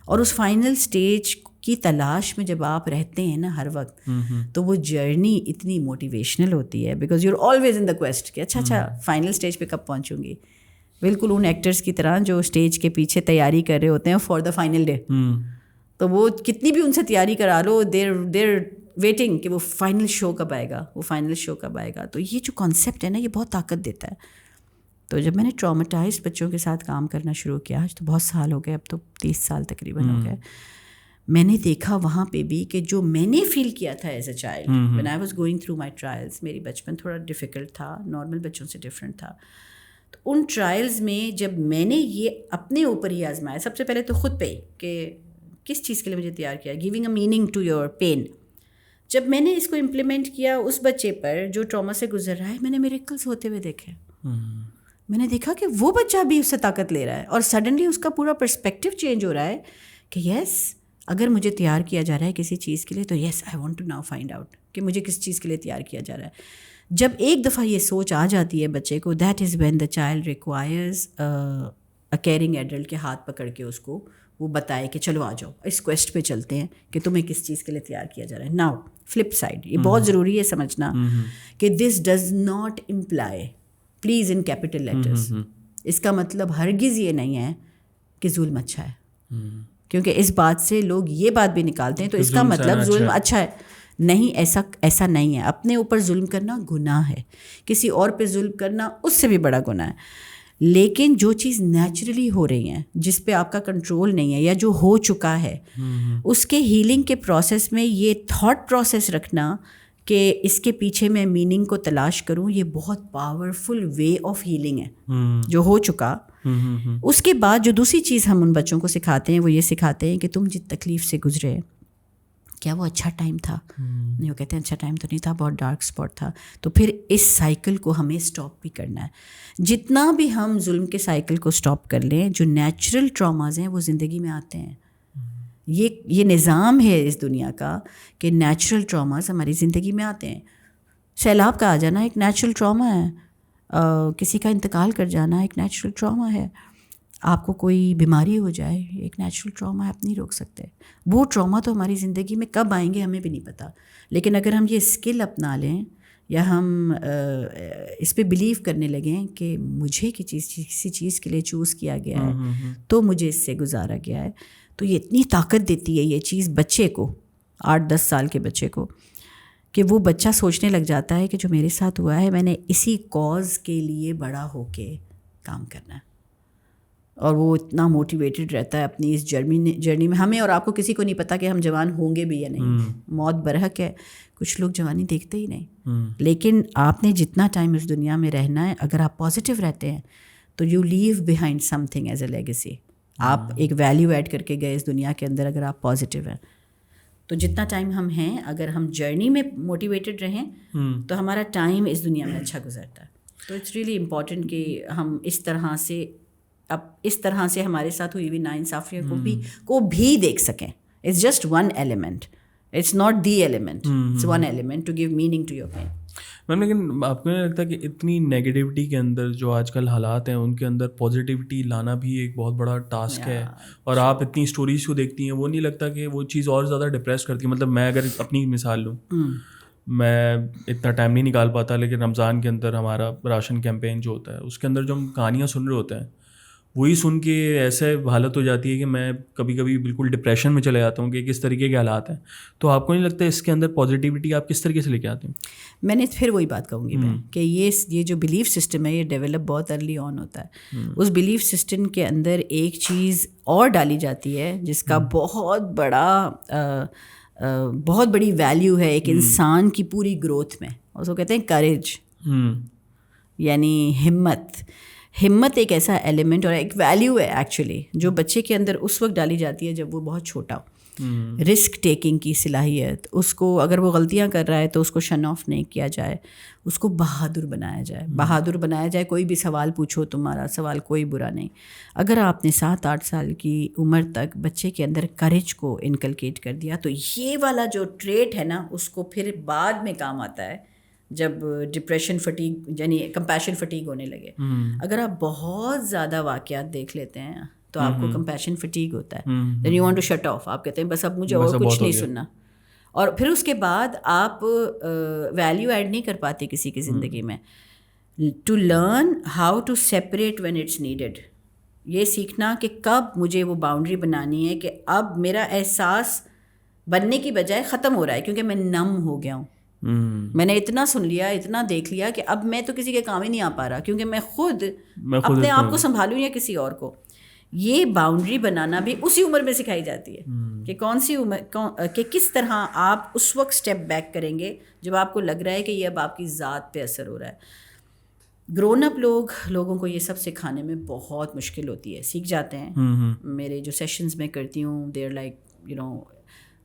اور اس فائنل اسٹیج کی تلاش میں جب آپ رہتے ہیں نا ہر وقت, تو وہ جرنی اتنی موٹیویشنل ہوتی ہے, because you are always in the quest کہ اچھا فائنل اسٹیج پہ کب پہنچوں گی. بالکل ان ایکٹرس کی طرح جو اسٹیج کے پیچھے تیاری کر رہے ہوتے ہیں فار دا فائنل ڈے. تو وہ کتنی بھی ان سے تیاری کرا لو, دیر ویٹنگ کہ وہ فائنل شو کب آئے گا, وہ فائنل شو کب آئے گا. تو یہ جو کانسیپٹ ہے نا, یہ بہت طاقت دیتا ہے. تو جب میں نے ٹراماٹائزڈ بچوں کے ساتھ کام کرنا شروع کیا, آج تو بہت سال ہو گئے, اب تو 30 سال تقریباً ہو گئے, میں نے دیکھا وہاں پہ بھی کہ جو میں نے فیل کیا تھا as a child when I was going through my trials, میری بچپن تھوڑا ڈیفیکلٹ تھا, نارمل بچوں سے ڈفرینٹ تھا. تو ان ٹرائلز میں جب میں نے یہ اپنے اوپر ہی آزمایا, سب سے پہلے تو خود پہ کہ کس چیز کے لیے مجھے تیار کیا, giving a meaning to your pain. جب میں نے اس کو امپلیمنٹ کیا اس بچے پر جو ٹراما سے گزر رہا ہے, میں نے میریکلز ہوتے ہوئے دیکھے. میں نے دیکھا کہ وہ بچہ بھی اس سے طاقت لے رہا ہے, اور سڈنلی اس کا پورا پرسپیکٹیو چینج ہو رہا ہے کہ یس, اگر مجھے تیار کیا جا رہا ہے کسی چیز کے لیے تو yes I want to now find out کہ مجھے کس چیز کے لیے تیار کیا جا رہا ہے. جب ایک دفعہ یہ سوچ آ جاتی ہے بچے کو, that is when the child requires a caring adult کے ہاتھ پکڑ کے اس کو وہ بتائے کہ چلو آ جاؤ اس کویسٹ پہ چلتے ہیں کہ تمہیں کس چیز کے لیے تیار کیا جا رہا ہے. ناؤ فلپ سائڈ, یہ بہت ضروری ہے سمجھنا کہ this does not imply, please in capital letters, اس کا مطلب ہرگز یہ نہیں ہے کہ ظلم اچھا ہے, کیونکہ اس بات سے لوگ یہ بات بھی نکالتے ہیں تو اس کا مطلب ظلم اچھا ہے. نہیں, ایسا نہیں ہے. اپنے اوپر ظلم کرنا گناہ ہے, کسی اور پہ ظلم کرنا اس سے بھی بڑا گناہ ہے. لیکن جو چیز نیچرلی ہو رہی ہیں, جس پہ آپ کا کنٹرول نہیں ہے یا جو ہو چکا ہے, اس کے ہیلنگ کے پروسیس میں یہ تھاٹ پروسیس رکھنا کہ اس کے پیچھے میں میننگ کو تلاش کروں, یہ بہت پاورفل وے آف ہیلنگ ہے جو ہو چکا. اس کے بعد جو دوسری چیز ہم ان بچوں کو سکھاتے ہیں وہ یہ سکھاتے ہیں کہ تم جس تکلیف سے گزرے کیا وہ اچھا ٹائم تھا؟ نہیں, وہ کہتے ہیں اچھا ٹائم تو نہیں تھا, بہت ڈارک اسپاٹ تھا. تو پھر اس سائیکل کو ہمیں اسٹاپ بھی کرنا ہے. جتنا بھی ہم ظلم کے سائیکل کو اسٹاپ کر لیں, جو نیچرل ٹراماز ہیں وہ زندگی میں آتے ہیں. یہ نظام ہے اس دنیا کا کہ نیچرل ٹراماز ہماری زندگی میں آتے ہیں. سیلاب کا آ جانا ایک نیچرل ٹراما ہے, کسی کا انتقال کر جانا ایک نیچرل ٹراما ہے, آپ کو کوئی بیماری ہو جائے ایک نیچرل ٹراما ہے, آپ نہیں روک سکتے. وہ ٹراما تو ہماری زندگی میں کب آئیں گے ہمیں بھی نہیں پتہ. لیکن اگر ہم یہ اسکل اپنا لیں یا ہم اس پہ بلیو کرنے لگیں کہ مجھے کسی چیز کے لیے چوز کیا گیا ہے تو مجھے اس سے گزارا گیا ہے, تو یہ اتنی طاقت دیتی ہے یہ چیز بچے کو, 8-10 سال کے بچے کو, کہ وہ بچہ سوچنے لگ جاتا ہے کہ جو میرے ساتھ ہوا ہے میں نے اسی کاز کے لیے بڑا ہو کے کام کرنا ہے. اور وہ اتنا موٹیویٹڈ رہتا ہے اپنی اس جرنی میں. ہمیں اور آپ کو کسی کو نہیں پتا کہ ہم جوان ہوں گے بھی یا نہیں, موت برحق ہے. کچھ لوگ جوانی دیکھتے ہی نہیں, لیکن آپ نے جتنا ٹائم اس دنیا میں رہنا ہے, اگر آپ پازیٹیو رہتے ہیں تو you leave behind something as a legacy. آپ ایک ویلیو ایڈ کر کے گئے اس دنیا کے اندر اگر آپ پازیٹیو ہیں. تو جتنا ٹائم ہم ہیں اگر ہم جرنی میں موٹیویٹڈ رہیں تو ہمارا ٹائم اس دنیا میں اچھا گزرتا ہے. تو اٹس ریئلی امپورٹنٹ کہ ہم اس طرح سے ہمارے ساتھ ہوئی ہوئی ناانصافیوں کو بھی دیکھ سکیں. It's just one element, it's not the element, it's one element to give meaning to your pen. Ma'am لیکن آپ کو نہیں لگتا کہ اتنی نیگیٹیوٹی کے اندر جو آج کل حالات ہیں ان کے اندر پازیٹیوٹی لانا بھی ایک بہت بڑا ٹاسک ہے؟ اور آپ اتنی اسٹوریز کو دیکھتی ہیں, وہ نہیں لگتا کہ وہ چیز اور زیادہ ڈپریس کرتی ہے؟ مطلب میں اگر اپنی مثال لوں, میں اتنا ٹائم نہیں نکال پاتا, لیکن رمضان کے اندر ہمارا راشن کیمپین جو ہوتا ہے اس کے اندر جو ہم کہانیاں سن رہے ہوتے ہیں وہی سن کے ایسے حالت ہو جاتی ہے کہ میں کبھی کبھی بالکل ڈپریشن میں چلے جاتا ہوں کہ کس طریقے کے حالات ہیں. تو آپ کو نہیں لگتا اس کے اندر پازیٹیوٹی آپ کس طریقے سے لے کے آتے ہیں؟ میں نے پھر وہی بات کہوں گی میں کہ یہ جو بلیف سسٹم ہے یہ ڈیولپ بہت ارلی آن ہوتا ہے. اس بلیف سسٹم کے اندر ایک چیز اور ڈالی جاتی ہے جس کا بہت بڑی ویلیو ہے ایک انسان کی پوری گروتھ میں, اس کو کہتے ہیں کریج, یعنی ہمت ایک ایسا ایلیمنٹ اور ایک ویلیو ہے ایکچولی جو بچے کے اندر اس وقت ڈالی جاتی ہے جب وہ بہت چھوٹا ہو. رسک ٹیکنگ کی صلاحیت, اس کو اگر وہ غلطیاں کر رہا ہے تو اس کو شن آف نہیں کیا جائے, اس کو بہادر بنایا جائے. کوئی بھی سوال پوچھو, تمہارا سوال کوئی برا نہیں. اگر آپ نے 7-8 سال کی عمر تک بچے کے اندر کریج کو انکلکیٹ کر دیا تو یہ والا جو ٹریٹ ہے نا اس کو پھر بعد میں کام آتا ہے جب ڈپریشن فٹیگ یعنی کمپیشن فٹیگ ہونے لگے. اگر آپ بہت زیادہ واقعات دیکھ لیتے ہیں تو آپ کو کمپیشن فٹیگ ہوتا ہے, then you want to shut off. آپ کہتے ہیں بس اب مجھے اور کچھ نہیں سننا, اور پھر اس کے بعد آپ ویلیو ایڈ نہیں کر پاتے کسی کی زندگی میں. To learn how to separate when it's needed, یہ سیکھنا کہ کب مجھے وہ باؤنڈری بنانی ہے کہ اب میرا احساس بننے کی بجائے ختم ہو رہا ہے کیونکہ میں نم ہو گیا ہوں. میں نے اتنا سن لیا, اتنا دیکھ لیا کہ اب میں تو کسی کے کام ہی نہیں آ پا رہا کیونکہ میں خود اپنے آپ کو سنبھالوں یا کسی اور کو. یہ باؤنڈری بنانا بھی اسی عمر میں سکھائی جاتی ہے کہ کون سی عمر کہ کس طرح آپ اس وقت اسٹیپ بیک کریں گے جب آپ کو لگ رہا ہے کہ یہ اب آپ کی ذات پہ اثر ہو رہا ہے. گرون اپ لوگوں کو یہ سب سکھانے میں بہت مشکل ہوتی ہے, سیکھ جاتے ہیں. میرے جو سیشنز میں کرتی ہوں دیر لائک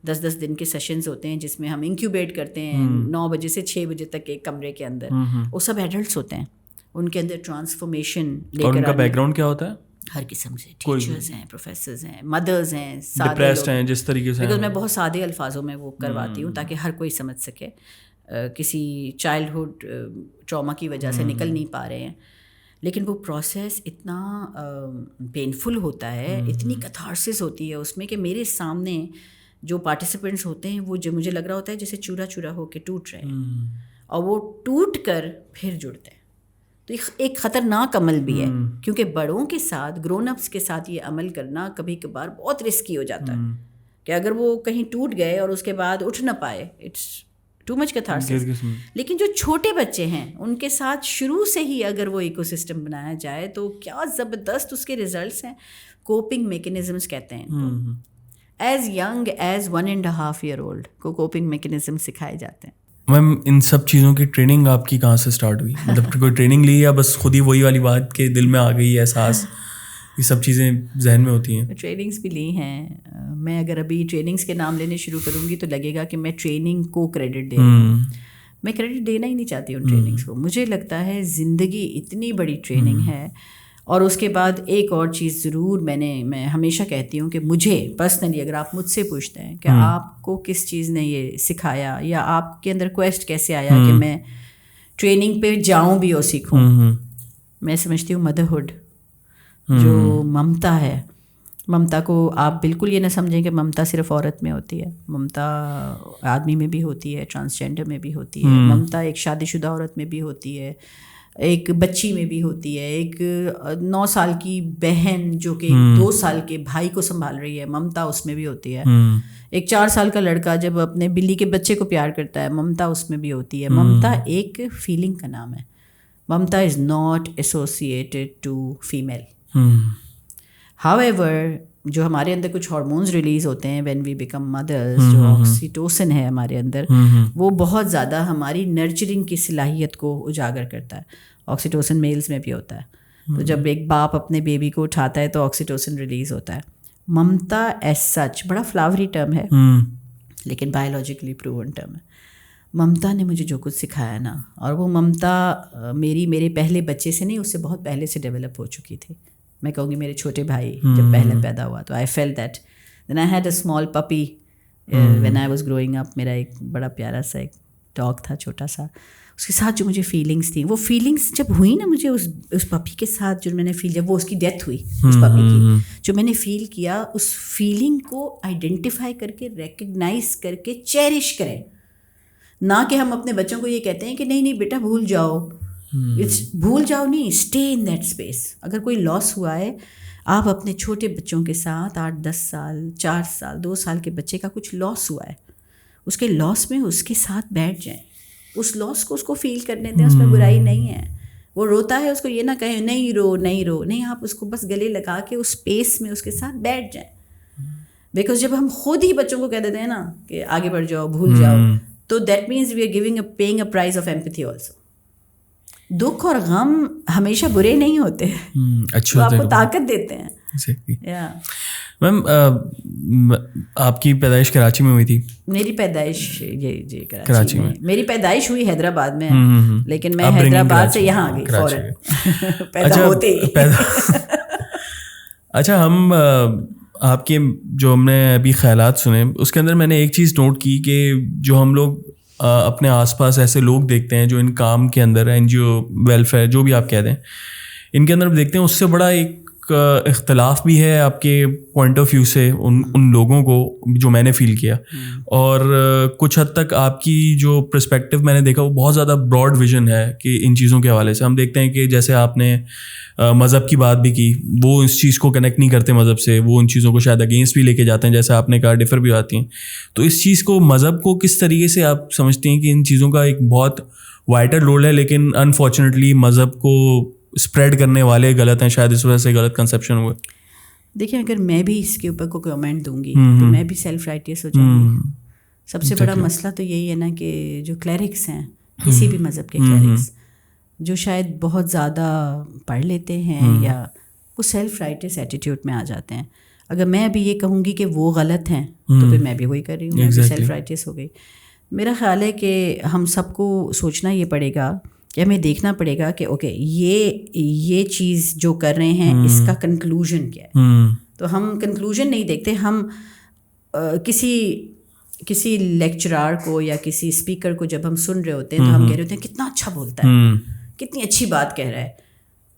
10 دن کے سیشنز ہوتے ہیں جس میں ہم انکیوبیٹ کرتے ہیں 9 بجے سے 6 بجے تک ایک کمرے کے اندر. وہ سب ایڈلٹس ہوتے ہیں, ان کے اندر ٹرانسفارمیشن لے کر. اور ان کا بیک گراؤنڈ کیا ہوتا ہے؟ ہر قسم سے, ٹیچرز ہیں, پروفیسرز ہیں, مدرز ہیں, ڈپریسڈ ہیں جس طریقے سے. بیکاز میں بہت سادے الفاظوں میں وہ کرواتی ہوں تاکہ ہر کوئی سمجھ سکے. کسی چائلڈہڈ ٹراما کی وجہ سے نکل نہیں پا رہے ہیں, لیکن وہ پروسیس اتنا پینفل ہوتا ہے, اتنی کتھارسس ہوتی ہے اس میں کہ میرے سامنے جو پارٹیسپینٹس ہوتے ہیں وہ جو مجھے لگ رہا ہوتا ہے جیسے چورا چورا ہو کے ٹوٹ رہے ہیں, اور وہ ٹوٹ کر پھر جڑتے ہیں. تو ایک خطرناک عمل بھی ہے کیونکہ بڑوں کے ساتھ, گرون اپس کے ساتھ یہ عمل کرنا کبھی کبھار بہت رسکی ہو جاتا ہے کہ اگر وہ کہیں ٹوٹ گئے اور اس کے بعد اٹھ نہ پائے, اٹس ٹو مچ کیتھارسس. لیکن جو چھوٹے بچے ہیں ان کے ساتھ شروع سے ہی اگر وہ ایکو سسٹم بنایا جائے تو کیا زبردست اس کے ریزلٹس ہیں. کوپنگ میکینزمس کہتے ہیں, as young as 1.5 year old کو کوپنگ میکینزم سکھائے جاتے ہیں. میم ان سب چیزوں کی ٹریننگ آپ کی کہاں سے اسٹارٹ ہوئی؟ مطلب کوئی ٹریننگ لی یا بس خود ہی وہی والی بات کہ دل میں آ گئی احساس, یہ سب چیزیں ذہن میں ہوتی ہیں؟ ٹریننگس بھی لی ہیں میں. اگر ابھی ٹریننگس کے نام لینے شروع کروں گی تو لگے گا کہ میں ٹریننگ کو کریڈٹ دے رہی ہوں. میں کریڈٹ دینا ہی نہیں چاہتی ہوں ٹریننگس کو. مجھے لگتا ہے زندگی اتنی بڑی ٹریننگ ہے. اور اس کے بعد ایک اور چیز ضرور میں ہمیشہ کہتی ہوں کہ مجھے پرسنلی اگر آپ مجھ سے پوچھتے ہیں کہ آپ کو کس چیز نے یہ سکھایا یا آپ کے اندر کویسٹ کیسے آیا کہ میں ٹریننگ پہ جاؤں بھی اور سیکھوں, میں سمجھتی ہوں مدرہڈ جو ممتا ہے. ممتا کو آپ بالکل یہ نہ سمجھیں کہ ممتا صرف عورت میں ہوتی ہے. ممتا آدمی میں بھی ہوتی ہے, ٹرانسجینڈر میں بھی ہوتی ہے. ممتا ایک شادی شدہ عورت میں بھی ہوتی ہے, ایک بچی میں بھی ہوتی ہے, ایک 9 سال کی بہن جو کہ 2 سال کے بھائی کو سنبھال رہی ہے, ممتا اس میں بھی ہوتی ہے. ایک 4 سال کا لڑکا جب اپنے بلی کے بچے کو پیار کرتا ہے, ممتا اس میں بھی ہوتی ہے. ممتا ایک فیلنگ کا نام ہے. ممتا is not associated to female. However, جو ہمارے اندر کچھ ہارمونز ریلیز ہوتے ہیں when we become mothers, جو آکسیٹوسن ہے ہمارے اندر, وہ بہت زیادہ ہماری نرچرنگ کی صلاحیت کو اجاگر کرتا ہے. آکسیٹوسن میلز میں بھی ہوتا ہے. تو جب ایک باپ اپنے بیبی کو اٹھاتا ہے تو آکسیٹوسن ریلیز ہوتا ہے. ممتا ایز سچ بڑا فلاوری ٹرم ہے لیکن بایولوجیکلی پروون ٹرم ہے. ممتا نے مجھے جو کچھ سکھایا نا, اور وہ ممتا میرے پہلے بچے سے نہیں, اس سے بہت پہلے سے ڈیولپ ہو چکی تھی. میں کہوں گی میرے چھوٹے بھائی جب پہلے پیدا ہوا تو I feel that. Then I had a small puppy when I was growing up. میرا ایک بڑا پیارا سا ایک ڈاگ تھا چھوٹا سا. اس کے ساتھ جو مجھے فیلنگس تھیں, وہ فیلنگس جب ہوئی نا مجھے اس پپی کے ساتھ, جو میں نے فیل, جب وہ اس کی ڈیتھ ہوئی اس پپی کی, جو میں نے فیل کیا, اس فیلنگ کو آئیڈینٹیفائی کر کے, ریکگنائز کر کے چیریش کریں. نہ کہ ہم اپنے بچوں کو یہ کہتے ہیں کہ نہیں بیٹا بھول جاؤ. بھول جاؤ نہیں, اسٹے ان دیٹ اسپیس. اگر کوئی لاس ہوا ہے, آپ اپنے چھوٹے بچوں کے ساتھ 8-10 سال 4 سال 2 سال کے بچے کا کچھ لاس ہوا ہے, اس کے لاس میں اس کے ساتھ بیٹھ جائیں. اس لاس کو اس کو فیل کرنے دیں, اس میں برائی نہیں ہے. وہ روتا ہے, اس کو یہ نہ کہیں نہیں رو نہیں رو, نہیں, آپ اس کو بس گلے لگا کے اس اسپیس میں اس کے ساتھ بیٹھ جائیں. بیکاز جب ہم خود ہی بچوں کو کہہ دیتے ہیں نا کہ آگے بڑھ جاؤ, بھول جاؤ, تو that means we are giving paying a price of empathy also. دکھ اور غم ہمیشہ برے نہیں ہوتے, وہ آپ کو طاقت دیتے ہیں. میم آپ کی پیدائش کراچی میں ہوئی تھی؟ میری پیدائش جی کراچی میں. میری پیدائش ہوئی حیدرآباد میں, لیکن میں حیدرآباد سے یہاں آ گئی فوراً پیدا ہوتے ہی. اچھا, ہم آپ کے جو ہم نے ابھی خیالات سنے, اس کے اندر میں نے ایک چیز نوٹ کی کہ جو ہم لوگ اپنے آس پاس ایسے لوگ دیکھتے ہیں جو ان کام کے اندر, این جی او, ویلفیئر, جو بھی آپ کہہ دیں, ان کے اندر دیکھتے ہیں, اس سے بڑا ایک اختلاف بھی ہے آپ کے پوائنٹ آف ویو سے ان لوگوں کو جو میں نے فیل کیا, اور کچھ حد تک آپ کی جو پرسپیکٹو میں نے دیکھا وہ بہت زیادہ براڈ ویژن ہے کہ ان چیزوں کے حوالے سے ہم دیکھتے ہیں کہ جیسے آپ نے مذہب کی بات بھی کی, وہ اس چیز کو کنیکٹ نہیں کرتے مذہب سے, وہ ان چیزوں کو شاید اگینسٹ بھی لے کے جاتے ہیں, جیسے آپ نے کہا ڈفر بھی آتی ہیں. تو اس چیز کو مذہب کو کس طریقے سے آپ سمجھتے ہیں کہ ان چیزوں کا ایک بہت وائٹل رول ہے, لیکن انفارچونیٹلی مذہب کو اسپریڈ کرنے والے غلط ہیں, شاید اس وجہ سے غلط کنسیپشن ہوئے. دیکھیں اگر میں بھی اس کے اوپر کو کمنٹ دوں گی تو میں بھی سیلف رائٹیس ہو جاؤں گی. سب سے بڑا مسئلہ تو یہی ہے نا کہ جو کلیرکس ہیں کسی بھی مذہب کے کلیرکس جو شاید بہت زیادہ پڑھ لیتے ہیں یا وہ سیلف رائٹیس ایٹیٹیوڈ میں آ جاتے ہیں. اگر میں ابھی یہ کہوں گی کہ وہ غلط ہیں تو پھر میں بھی وہی کر رہی ہوں, میں بھی سیلف رائٹیس ہو گئی. میرا خیال ہے کہ ہم سب کو سوچنا یہ پڑے گا کہ ہمیں دیکھنا پڑے گا کہ اوکے یہ چیز جو کر رہے ہیں اس کا کنکلوژن کیا ہے. تو ہم کنکلوژن نہیں دیکھتے, ہم کسی لیکچرار کو یا کسی اسپیکر کو جب ہم سن رہے ہوتے ہیں تو ہم کہہ رہے ہوتے ہیں کتنا اچھا بولتا ہے, کتنی اچھی بات کہہ رہا ہے,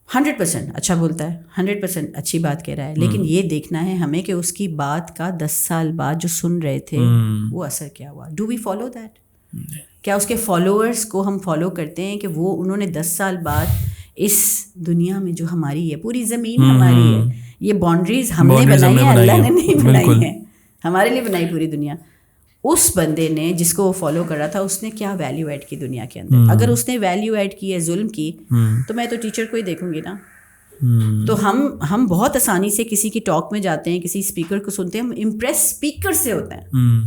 100% اچھا بولتا ہے, 100% اچھی بات کہہ رہا ہے. لیکن یہ دیکھنا ہے ہمیں کہ اس کی بات کا 10 سال بعد جو سن رہے تھے وہ اثر کیا ہوا. Do we follow that? کیا اس کے فالوورس کو ہم فالو کرتے ہیں کہ وہ انہوں نے 10 سال بعد اس دنیا میں جو ہماری ہے, پوری زمین ہماری ہے, یہ باؤنڈریز ہم نے بنائی ہیں, اللہ نے نہیں بنائی ہیں, ہمارے لیے بنائی پوری دنیا. اس بندے نے جس کو وہ فالو کر رہا تھا اس نے کیا ویلیو ایڈ کی دنیا کے اندر؟ اگر اس نے ویلیو ایڈ کی ہے ظلم کی تو میں تو ٹیچر کو ہی دیکھوں گی نا. تو ہم بہت آسانی سے کسی کی ٹاک میں جاتے ہیں, کسی اسپیکر کو سنتے ہیں, ہم امپریس اسپیکر سے ہوتے ہیں,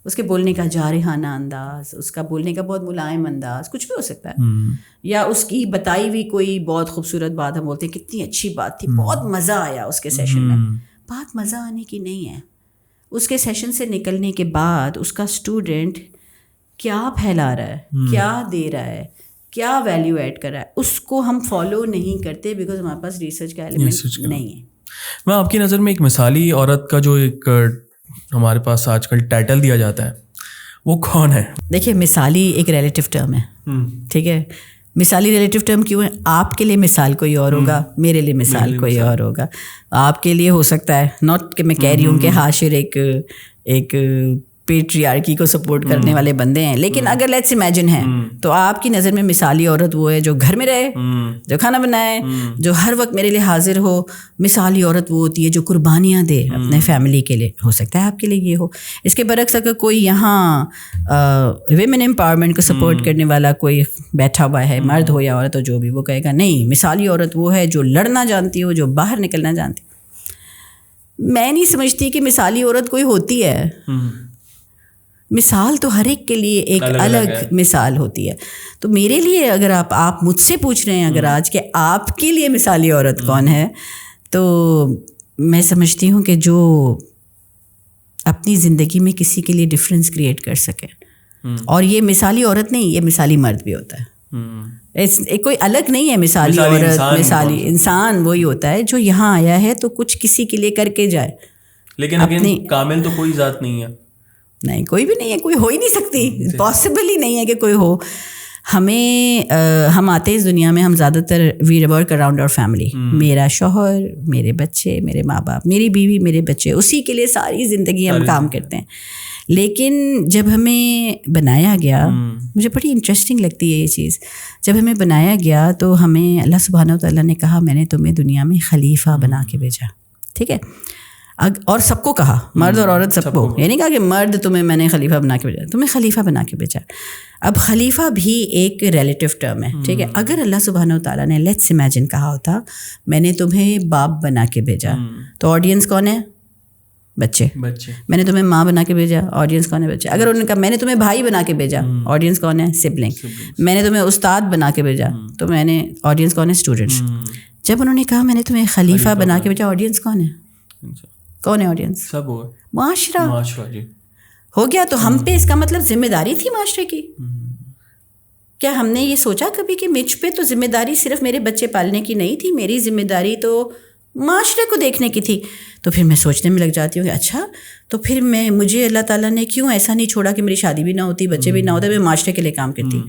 اس کے بولنے کا جارحانہ انداز, اس کا بولنے کا بہت ملائم انداز, کچھ بھی ہو سکتا ہے, یا اس کی بتائی ہوئی کوئی بہت خوبصورت بات ہم بولتے ہیں کتنی اچھی بات تھی, بہت مزہ آیا اس کے سیشن میں. بات مزہ آنے کی نہیں ہے, اس کے سیشن سے نکلنے کے بعد اس کا اسٹوڈنٹ کیا پھیلا رہا ہے, کیا دے رہا ہے, کیا ویلیو ایڈ کر رہا ہے, اس کو ہم فالو نہیں کرتے بیکاز ہمارے پاس ریسرچ کا ایلیمنٹ نہیں ہے. میں آپ کی نظر میں ایک مثالی عورت کا جو ایک ہمارے پاس آج کل ٹائٹل دیا جاتا ہے وہ کون ہے؟ دیکھیے مثالی ایک ریلیٹیو ٹرم ہے, ٹھیک ہے. مثالی ریلیٹیو ٹرم کیوں ہے؟ آپ کے لیے مثال کوئی اور ہوگا, میرے لیے مثال کوئی اور ہوگا. آپ کے لیے ہو سکتا ہے, ناٹ کہ میں کہہ رہی ہوں کہ حاشر ایک پیٹریارکی کو سپورٹ کرنے والے بندے ہیں, لیکن اگر لیٹس امیجن ہے تو آپ کی نظر میں مثالی عورت وہ ہے جو گھر میں رہے, جو کھانا بنائے, جو ہر وقت میرے لیے حاضر ہو. مثالی عورت وہ ہوتی ہے جو قربانیاں دے اپنے فیملی کے لیے. ہو سکتا ہے آپ کے لیے یہ ہو. اس کے برعکس اگر کوئی یہاں ویمن امپاورمنٹ کو سپورٹ کرنے والا کوئی بیٹھا ہوا ہے, مرد ہو یا عورت ہو جو بھی, وہ کہے گا نہیں مثالی عورت وہ ہے جو لڑنا جانتی ہو, جو باہر نکلنا جانتی. میں نہیں سمجھتی کہ مثالی عورت کوئی ہوتی ہے. مثال تو ہر ایک کے لیے ایک الگ مثال ہوتی ہے. تو میرے لیے اگر آپ مجھ سے پوچھ رہے ہیں اگر آج کہ آپ کے لیے مثالی عورت کون ہے, تو میں سمجھتی ہوں کہ جو اپنی زندگی میں کسی کے لیے ڈفرینس کریٹ کر سکے. اور یہ مثالی عورت نہیں, یہ مثالی مرد بھی ہوتا ہے. کوئی الگ نہیں ہے مثالی عورت, مثالی انسان وہی ہوتا ہے جو یہاں آیا ہے تو کچھ کسی کے لیے کر کے جائے. لیکن اپنی کامل تو کوئی ذات نہیں ہے. نہیں, کوئی بھی نہیں ہے, کوئی ہو ہی نہیں سکتی, پاسبل ہی نہیں ہے کہ کوئی ہو. ہم آتے ہیں اس دنیا میں, ہم زیادہ تر وی ورک اراؤنڈ اور فیملی. میرا شوہر, میرے بچے, میرے ماں باپ, میری بیوی, میرے بچے, اسی کے لیے ساری زندگی ہم کام کرتے ہیں. لیکن جب ہمیں بنایا گیا, مجھے بڑی انٹرسٹنگ لگتی ہے یہ چیز, جب ہمیں بنایا گیا تو ہمیں اللہ سبحانہ و تعالیٰ نے کہا میں نے تمہیں دنیا میں خلیفہ بنا کے بھیجا. ٹھیک ہے, اور سب کو کہا, مرد اور عورت سب کو, یہ نہیں کہا کہ مرد تمہیں میں نے خلیفہ بنا کے بھیجا, تمہیں خلیفہ بنا کے بھیجا. اب خلیفہ بھی ایک ریلیٹیو ٹرم ہے, ٹھیک ہے. اگر اللہ سبحانہ و تعالیٰ نے لیٹس امیجن کہا ہوتا میں نے تمہیں باپ بنا کے بھیجا, تو آڈینس کون ہے؟ بچے. میں نے تمہیں ماں بنا کے بھیجا, آڈینس کون ہے؟ بچے. اگر انہوں نے کہا میں نے تمہیں بھائی بنا کے بھیجا, آڈینس کون ہے؟ سبلنگ. میں نے تمہیں استاد بنا کے بھیجا, تو میں نے آڈینس کون ہے؟ اسٹوڈنٹس. جب انہوں نے کہا میں نے تمہیں خلیفہ بنا کے بھیجا, آڈینس کون ہے؟ کون ہے آڈینس؟ سب ہوگا, معاشرہ جی ہو گیا. تو ہم پہ اس کا مطلب ذمہ داری تھی معاشرے کی. کیا ہم نے یہ سوچا کبھی کہ مجھ پہ تو ذمہ داری صرف میرے بچے پالنے کی نہیں تھی, میری ذمہ داری تو معاشرے کو دیکھنے کی تھی؟ تو پھر میں سوچنے میں لگ جاتی ہوں کہ اچھا تو پھر مجھے اللہ تعالیٰ نے کیوں ایسا نہیں چھوڑا کہ میری شادی بھی نہ ہوتی, بچے بھی نہ ہوتے, میں معاشرے کے لیے کام کرتی.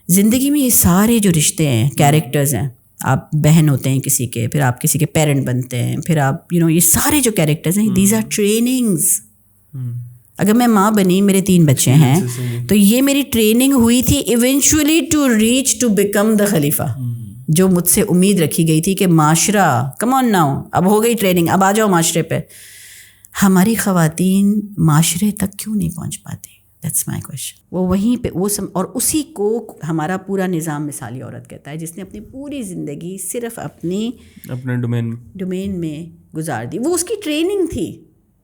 زندگی میں یہ سارے جو رشتے ہیں, کیریکٹرز ہیں, آپ بہن ہوتے ہیں کسی کے, پھر آپ کسی کے پیرنٹ بنتے ہیں, پھر آپ یہ سارے جو کیریکٹرز ہیں دیز آر ٹریننگز. اگر میں ماں بنی, میرے 3 بچے ہیں, تو یہ میری ٹریننگ ہوئی تھی eventually to reach to become the خلیفہ, جو مجھ سے امید رکھی گئی تھی کہ معاشرہ کم آن ناؤ, اب ہو گئی ٹریننگ, اب آ جاؤ معاشرے پہ. ہماری خواتین معاشرے تک کیوں نہیں پہنچ پاتی؟ That's my question. وہ وہیں پہ اور اسی کو ہمارا پورا نظام مثالی عورت کہتا ہے, جس نے اپنی پوری زندگی صرف اپنے ڈومین میں گزار دی. وہ اس کی ٹریننگ تھی,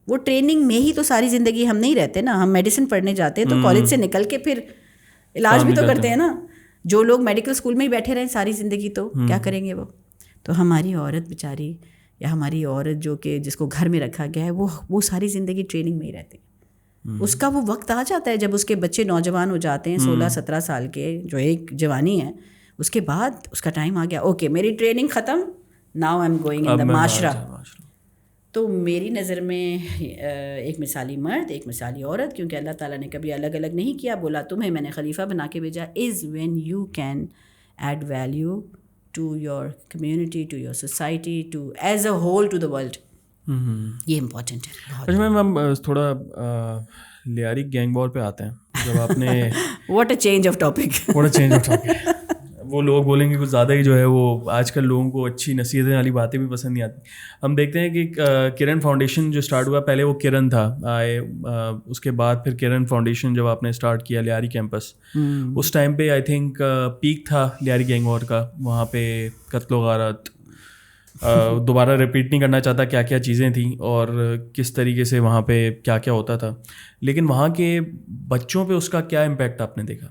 وہ ٹریننگ میں ہی تو ساری زندگی ہم نہیں رہتے نا. ہم میڈیسن پڑھنے جاتے ہیں تو کالج سے نکل کے پھر علاج بھی تو کرتے ہیں نا. جو لوگ میڈیکل اسکول میں ہی بیٹھے رہیں ساری زندگی تو کیا کریں گے وہ. تو ہماری عورت بیچاری, یا ہماری عورت جو کہ جس کو گھر میں رکھا گیا ہے, وہ ساری زندگی ٹریننگ میں ہی رہتی. اس کا وہ وقت آ جاتا ہے جب اس کے بچے نوجوان ہو جاتے ہیں 16-17 سال کے, جو ایک جوانی ہے, اس کے بعد اس کا ٹائم آ گیا, اوکے میری ٹریننگ ختم, now I am going in the معاشرہ. تو میری نظر میں ایک مثالی مرد, ایک مثالی عورت, کیونکہ اللہ تعالیٰ نے کبھی الگ الگ نہیں کیا, بولا تمہیں میں نے خلیفہ بنا کے بھیجا, is when you can add value to your community, to your society, to as a whole to the world. یہ امپورٹنٹ ہے. اچھا میم تھوڑا لیاری گینگ وار پہ آتے ہیں. جب آپ نے what a change of topic. وہ لوگ بولیں گے کچھ زیادہ ہی جو ہے وہ آج کل لوگوں کو اچھی نصیحتیں والی باتیں بھی پسند نہیں آتی. ہم دیکھتے ہیں کہ کرن فاؤنڈیشن جو اسٹارٹ ہوا, پہلے وہ کرن تھا آئے, اس کے بعد پھر کرن فاؤنڈیشن جب آپ نے اسٹارٹ کیا لیاری کیمپس, اس ٹائم پہ آئی تھنک پیک تھا لیاری گینگ وار کا. وہاں پہ قتل و غارت, دوبارہ ریپیٹ نہیں کرنا چاہتا کیا کیا چیزیں تھیں اور کس طریقے سے وہاں پہ کیا کیا ہوتا تھا, لیکن وہاں کے بچوں پہ اس کا کیا امپیکٹ آپ نے دیکھا؟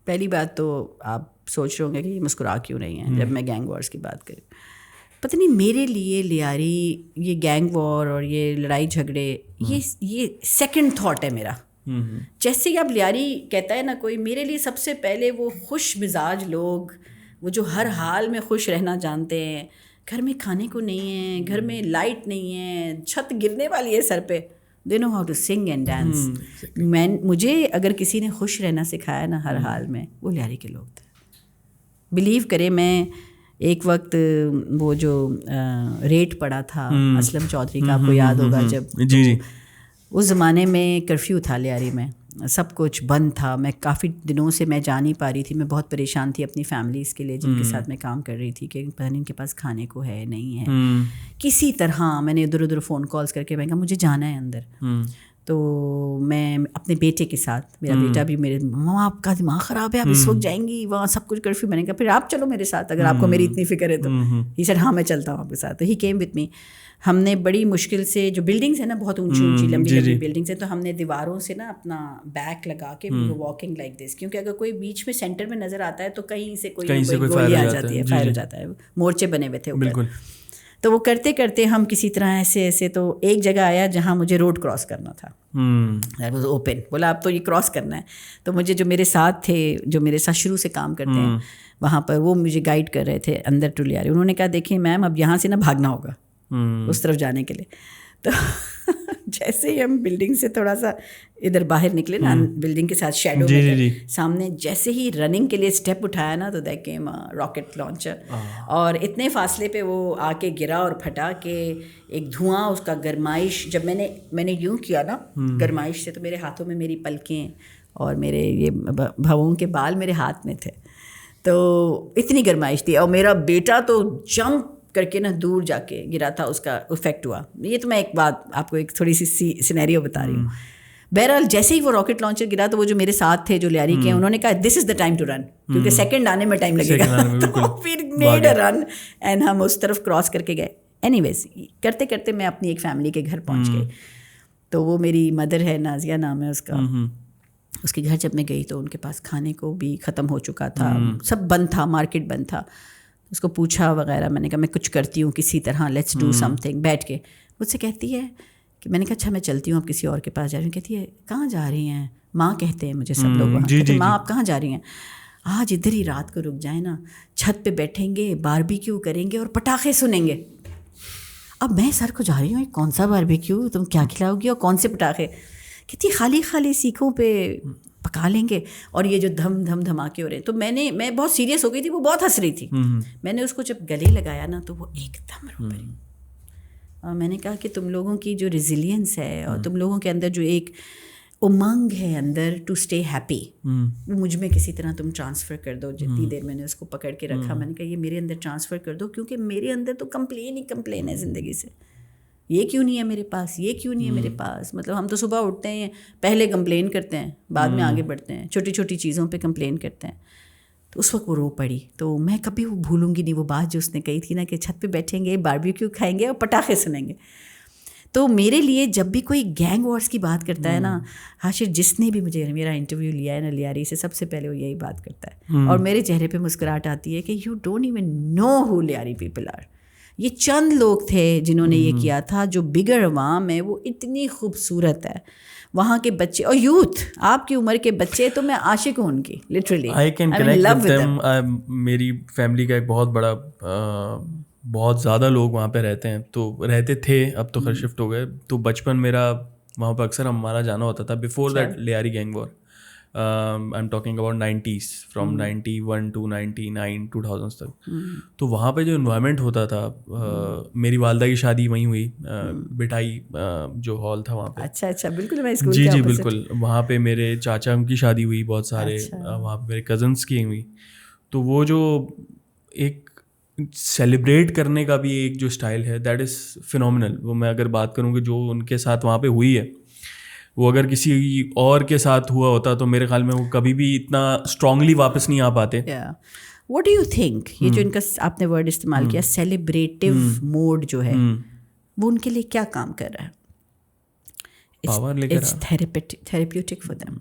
پہلی بات تو آپ سوچ رہے ہوں گے کہ یہ مسکرا کیوں نہیں ہے جب میں گینگ وارز کی بات کروں. پتہ نہیں میرے لیے لیاری, یہ گینگ وار اور یہ لڑائی جھگڑے, یہ سیکنڈ تھاٹ ہے میرا. جیسے کہ اب لیاری کہتا ہے نا کوئی, میرے لیے سب سے پہلے وہ خوش مزاج لوگ, وہ جو ہر حال میں خوش رہنا جانتے ہیں, گھر میں کھانے کو نہیں ہے, گھر میں لائٹ نہیں ہے, چھت گرنے والی ہے سر پہ, they know how to sing and dance. مجھے اگر کسی نے خوش رہنا سکھایا نا ہر حال میں, وہ لیاری کے لوگ تھے. بلیو کرے, میں ایک وقت وہ جو ریٹ پڑا تھا اسلم چودھری کا, آپ کو یاد ہوگا, جب اس زمانے میں کرفیو تھا لیاری میں, سب کچھ بند تھا. میں کافی دنوں سے میں جا نہیں پا رہی تھی, میں بہت پریشان تھی اپنی فیملیز کے لیے جن کے ساتھ میں کام کر رہی تھی, کہ پتہ نہیں ان کے پاس کھانے کو ہے نہیں ہے. کسی طرح میں نے ادھر ادھر فون کالز کر کے میں کہا مجھے جانا ہے اندر. تو میں اپنے بیٹے کے ساتھ, میرا بیٹا بھی, میرے ماما آپ کا دماغ خراب ہے, آپ اس وقت جائیں گی وہاں, سب کچھ کرفیو. میں نے کہا پھر آپ چلو میرے ساتھ اگر آپ کو میری اتنی فکر ہے تو. ہی سیڈ ہاں میں چلتا ہوں آپ کے ساتھ. تو ہی کیم وتھ می. ہم نے بڑی مشکل سے, جو بلڈنگس ہیں نا بہت اونچی اونچی لمبی لمبی بلڈنگس ہیں, تو ہم نے دیواروں سے نا اپنا بیک لگا کے واکنگ لائک دس, کیونکہ اگر کوئی بیچ میں سینٹر میں نظر آتا ہے تو کہیں سے کوئی گولی آ جاتی ہے, فائر ہو جاتا ہے. مورچے بنے ہوئے تھے اوپر. تو وہ کرتے کرتے ہم کسی طرح ایسے تو ایک جگہ آیا جہاں مجھے روڈ کراس کرنا تھا. اوپن بولا اب تو یہ کراس کرنا ہے. تو مجھے جو میرے ساتھ تھے, جو میرے ساتھ شروع سے کام کرتے ہیں وہاں پر, وہ مجھے گائیڈ کر رہے تھے اندر ٹو لیاری. انہوں نے کہا دیکھیں میم اب یہاں سے نا بھاگنا ہوگا اس طرف جانے کے لیے. تو جیسے ہی ہم بلڈنگ سے تھوڑا سا ادھر باہر نکلے نا, بلڈنگ کے ساتھ شیڈو میں سامنے, جیسے ہی رننگ کے لیے اسٹیپ اٹھایا نا, تو دیکھ کے راکٹ لانچر, اور اتنے فاصلے پہ وہ آ کے گرا اور پھٹا کہ ایک دھواں, اس کا گرمائش. جب میں نے یوں کیا نا گرمائش سے, تو میرے ہاتھوں میں میری پلکیں اور میرے یہ بھووں کے بال میرے ہاتھ میں تھے, تو اتنی گرمائش تھی. اور میرا بیٹا تو جمپ کر کے نا دور جا کے گرا تھا, اس کا افیکٹ ہوا. یہ تو میں ایک بات آپ کو ایک تھوڑی سی سینیریو بتا رہی ہوں. بہرحال جیسے ہی وہ راکٹ لانچر گرا, تو وہ جو میرے ساتھ تھے جو لیاری کے, انہوں نے کہا دس از دا ٹائم ٹو رن, کیونکہ سیکنڈ آنے میں ٹائم لگے گا. تو پھر میڈ اے رن اینڈ ہم اس طرف کراس کر کے گئے. اینی ویز کرتے کرتے میں اپنی ایک فیملی کے گھر پہنچ گئی. تو وہ میری مدر ہے, نازیہ نام ہے اس کا. اس کے گھر جب میں گئی تو ان کے پاس کھانے کو بھی ختم ہو چکا تھا, سب بند تھا, مارکیٹ بند تھا. اس کو پوچھا وغیرہ, میں نے کہا میں کچھ کرتی ہوں کسی طرح, لیٹس ڈو سم تھنگ. بیٹھ کے مجھ سے کہتی ہے کہ, میں نے کہا اچھا میں چلتی ہوں, اب کسی اور کے پاس جا رہی ہوں. کہتی ہے کہاں جا رہی ہیں ماں, کہتے ہیں مجھے سب لوگ وہاں, ماں آپ کہاں جا رہی ہیں؟ آج ادھر ہی رات کو رک جائیں نا, چھت پہ بیٹھیں گے, باربیکیو کریں گے اور پٹاخے سنیں گے. اب میں سر کو جا رہی ہوں, کون سا باربیکیو, تم کیا کھلاؤ گی اور کون سے پٹاخے؟ کتنی خالی خالی سیکھوں پہ پکا لیں گے, اور یہ جو دھم دھم دھماکے ہو رہے ہیں. تو میں بہت سیریس ہو گئی تھی, وہ بہت ہنس رہی تھی. میں نے اس کو جب گلے لگایا نا تو وہ ایک دم رو پڑی, اور میں نے کہا کہ تم لوگوں کی جو ریزیلینس ہے اور تم لوگوں کے اندر جو ایک امنگ ہے اندر ٹو اسٹے ہیپی, وہ مجھ میں کسی طرح تم ٹرانسفر کر دو. جتنی دیر میں نے اس کو پکڑ کے رکھا, میں نے کہا یہ میرے اندر ٹرانسفر کر دو, کیونکہ میرے اندر تو کمپلین ہے زندگی سے. یہ کیوں نہیں ہے میرے پاس, یہ کیوں نہیں ہے میرے پاس. مطلب ہم تو صبح اٹھتے ہیں, پہلے کمپلین کرتے ہیں, بعد میں آگے بڑھتے ہیں, چھوٹی چھوٹی چیزوں پہ کمپلین کرتے ہیں. تو اس وقت وہ رو پڑی. تو میں کبھی وہ بھولوں گی نہیں وہ بات جو اس نے کہی تھی نا, کہ چھت پہ بیٹھیں گے, باربیکیو کھائیں گے اور پٹاخے سنیں گے. تو میرے لیے جب بھی کوئی گینگ وارز کی بات کرتا ہے نا, حاشر جس نے بھی مجھے میرا انٹرویو لیا ہے نا لیاری سے, سب سے پہلے وہ یہی بات کرتا ہے, اور میرے چہرے پہ مسکراہٹ آتی ہے کہ you don't even know who Lyari people are. یہ چند لوگ تھے جنہوں نے یہ کیا تھا. جو بگر عوام ہے وہ اتنی خوبصورت ہے, وہاں کے بچے اور یوتھ, آپ کی عمر کے بچے, تو میں عاشق ہوں ان کی, literally I can connect with them. میری فیملی کا ایک بہت بڑا, بہت زیادہ لوگ وہاں پہ رہتے ہیں, تو رہتے تھے, اب تو خیر شفٹ ہو گئے. تو بچپن میرا وہاں پہ اکثر ہمارا جانا ہوتا تھا before that Lyari gang war. I am talking about 90s, from 91 to 99 2000 تک. تو وہاں پہ جو انوائرمنٹ ہوتا تھا, میری والدہ کی شادی وہیں ہوئی, بٹائی جو ہال تھا وہاں پہ. اچھا بالکل, میں اسکول جی جی بالکل. وہاں پہ میرے چاچا کی شادی ہوئی, بہت سارے وہاں پہ میرے کزنس کی ہوئی. تو وہ جو ایک سیلیبریٹ کرنے کا بھی ایک جو اسٹائل ہے, دیٹ از فینومینل. وہ میں اگر بات کروں کہ جو ان کے ساتھ وہاں پہ ہوئی ہے, وہ اگر کسی اور کے ساتھ ہوا ہوتا تو میرے خیال میں وہ کبھی بھی اتنا اسٹرانگلی واپس نہیں آ پاتے. واٹ ڈو یو تھنک, یہ جو ان کا آپ نے ورڈ استعمال کیا سیلیبریٹیو موڈ جو ہے, وہ ان کے لیے کیا کام کر رہا ہے؟ پاور لے کر تھیراپیوٹک فار دیم.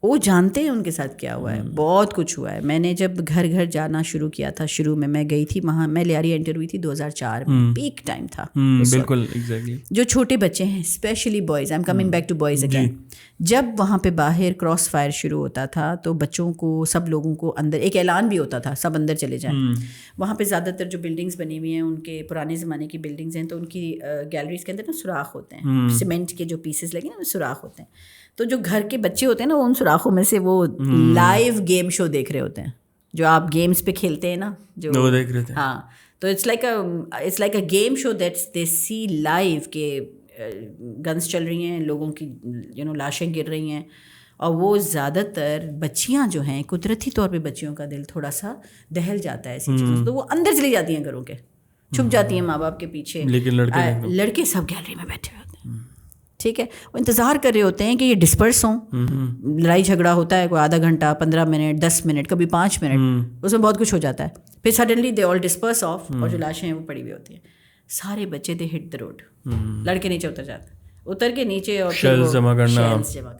وہ جانتے ہیں ان کے ساتھ کیا ہوا ہے, بہت کچھ ہوا ہے. میں نے جب گھر گھر جانا شروع کیا تھا, شروع میں گئی تھی وہاں, میں لیاری انٹر ہوئی تھی 2004 میں, پیک ٹائم تھا. بالکل ایگزیکٹلی. جو چھوٹے بچے ہیں, especially boys, I am coming back to boys again, جب وہاں پہ باہر کراس فائر شروع ہوتا تھا تو بچوں کو, سب لوگوں کو اندر ایک اعلان بھی ہوتا تھا, سب اندر چلے جائیں. وہاں پہ زیادہ تر جو بلڈنگس بنی ہوئی ہیں ان کے پرانے زمانے کی بلڈنگس ہیں, تو ان کی گیلریز کے اندر نا سوراخ ہوتے ہیں, سیمنٹ کے جو پیسز لگے نا سوراخ ہوتے ہیں. تو جو گھر کے بچے ہوتے ہیں نا, وہ ان سوراخوں میں سے وہ لائیو گیم شو دیکھ رہے ہوتے ہیں, جو آپ گیمس پہ کھیلتے ہیں نا, جو دیکھ رہے تھے. ہاں, تو it's like a game show that's they see live, کہ گنس چل رہی ہیں, لوگوں کی لاشیں گر رہی ہیں. اور وہ زیادہ تر بچیاں جو ہیں, قدرتی طور پہ بچیوں کا دل تھوڑا سا دہل جاتا ہے ایسی چیزوں سے, تو وہ اندر چلی جاتی ہیں گھروں کے, چھپ جاتی ہیں ماں باپ کے پیچھے. لیکن لڑکے سب گیلری میں بیٹھے ہوتے ہیں, ٹھیک ہے, وہ انتظار کر رہے ہوتے ہیں کہ یہ ڈسپرس ہوں. لڑائی جھگڑا ہوتا ہے کوئی آدھا گھنٹہ, 15 منٹ, 10 منٹ, کبھی 5 منٹ, اس میں بہت کچھ ہو جاتا ہے. پھر suddenly they all disperse of, اور جو لاشیں ہیں وہ پڑی ہوئی ہوتی ہیں. سارے بچے دے ہٹ دا روڈ, لڑکے نیچے اتر جاتے, اتر کے نیچے اور شیلز جمع کرنا,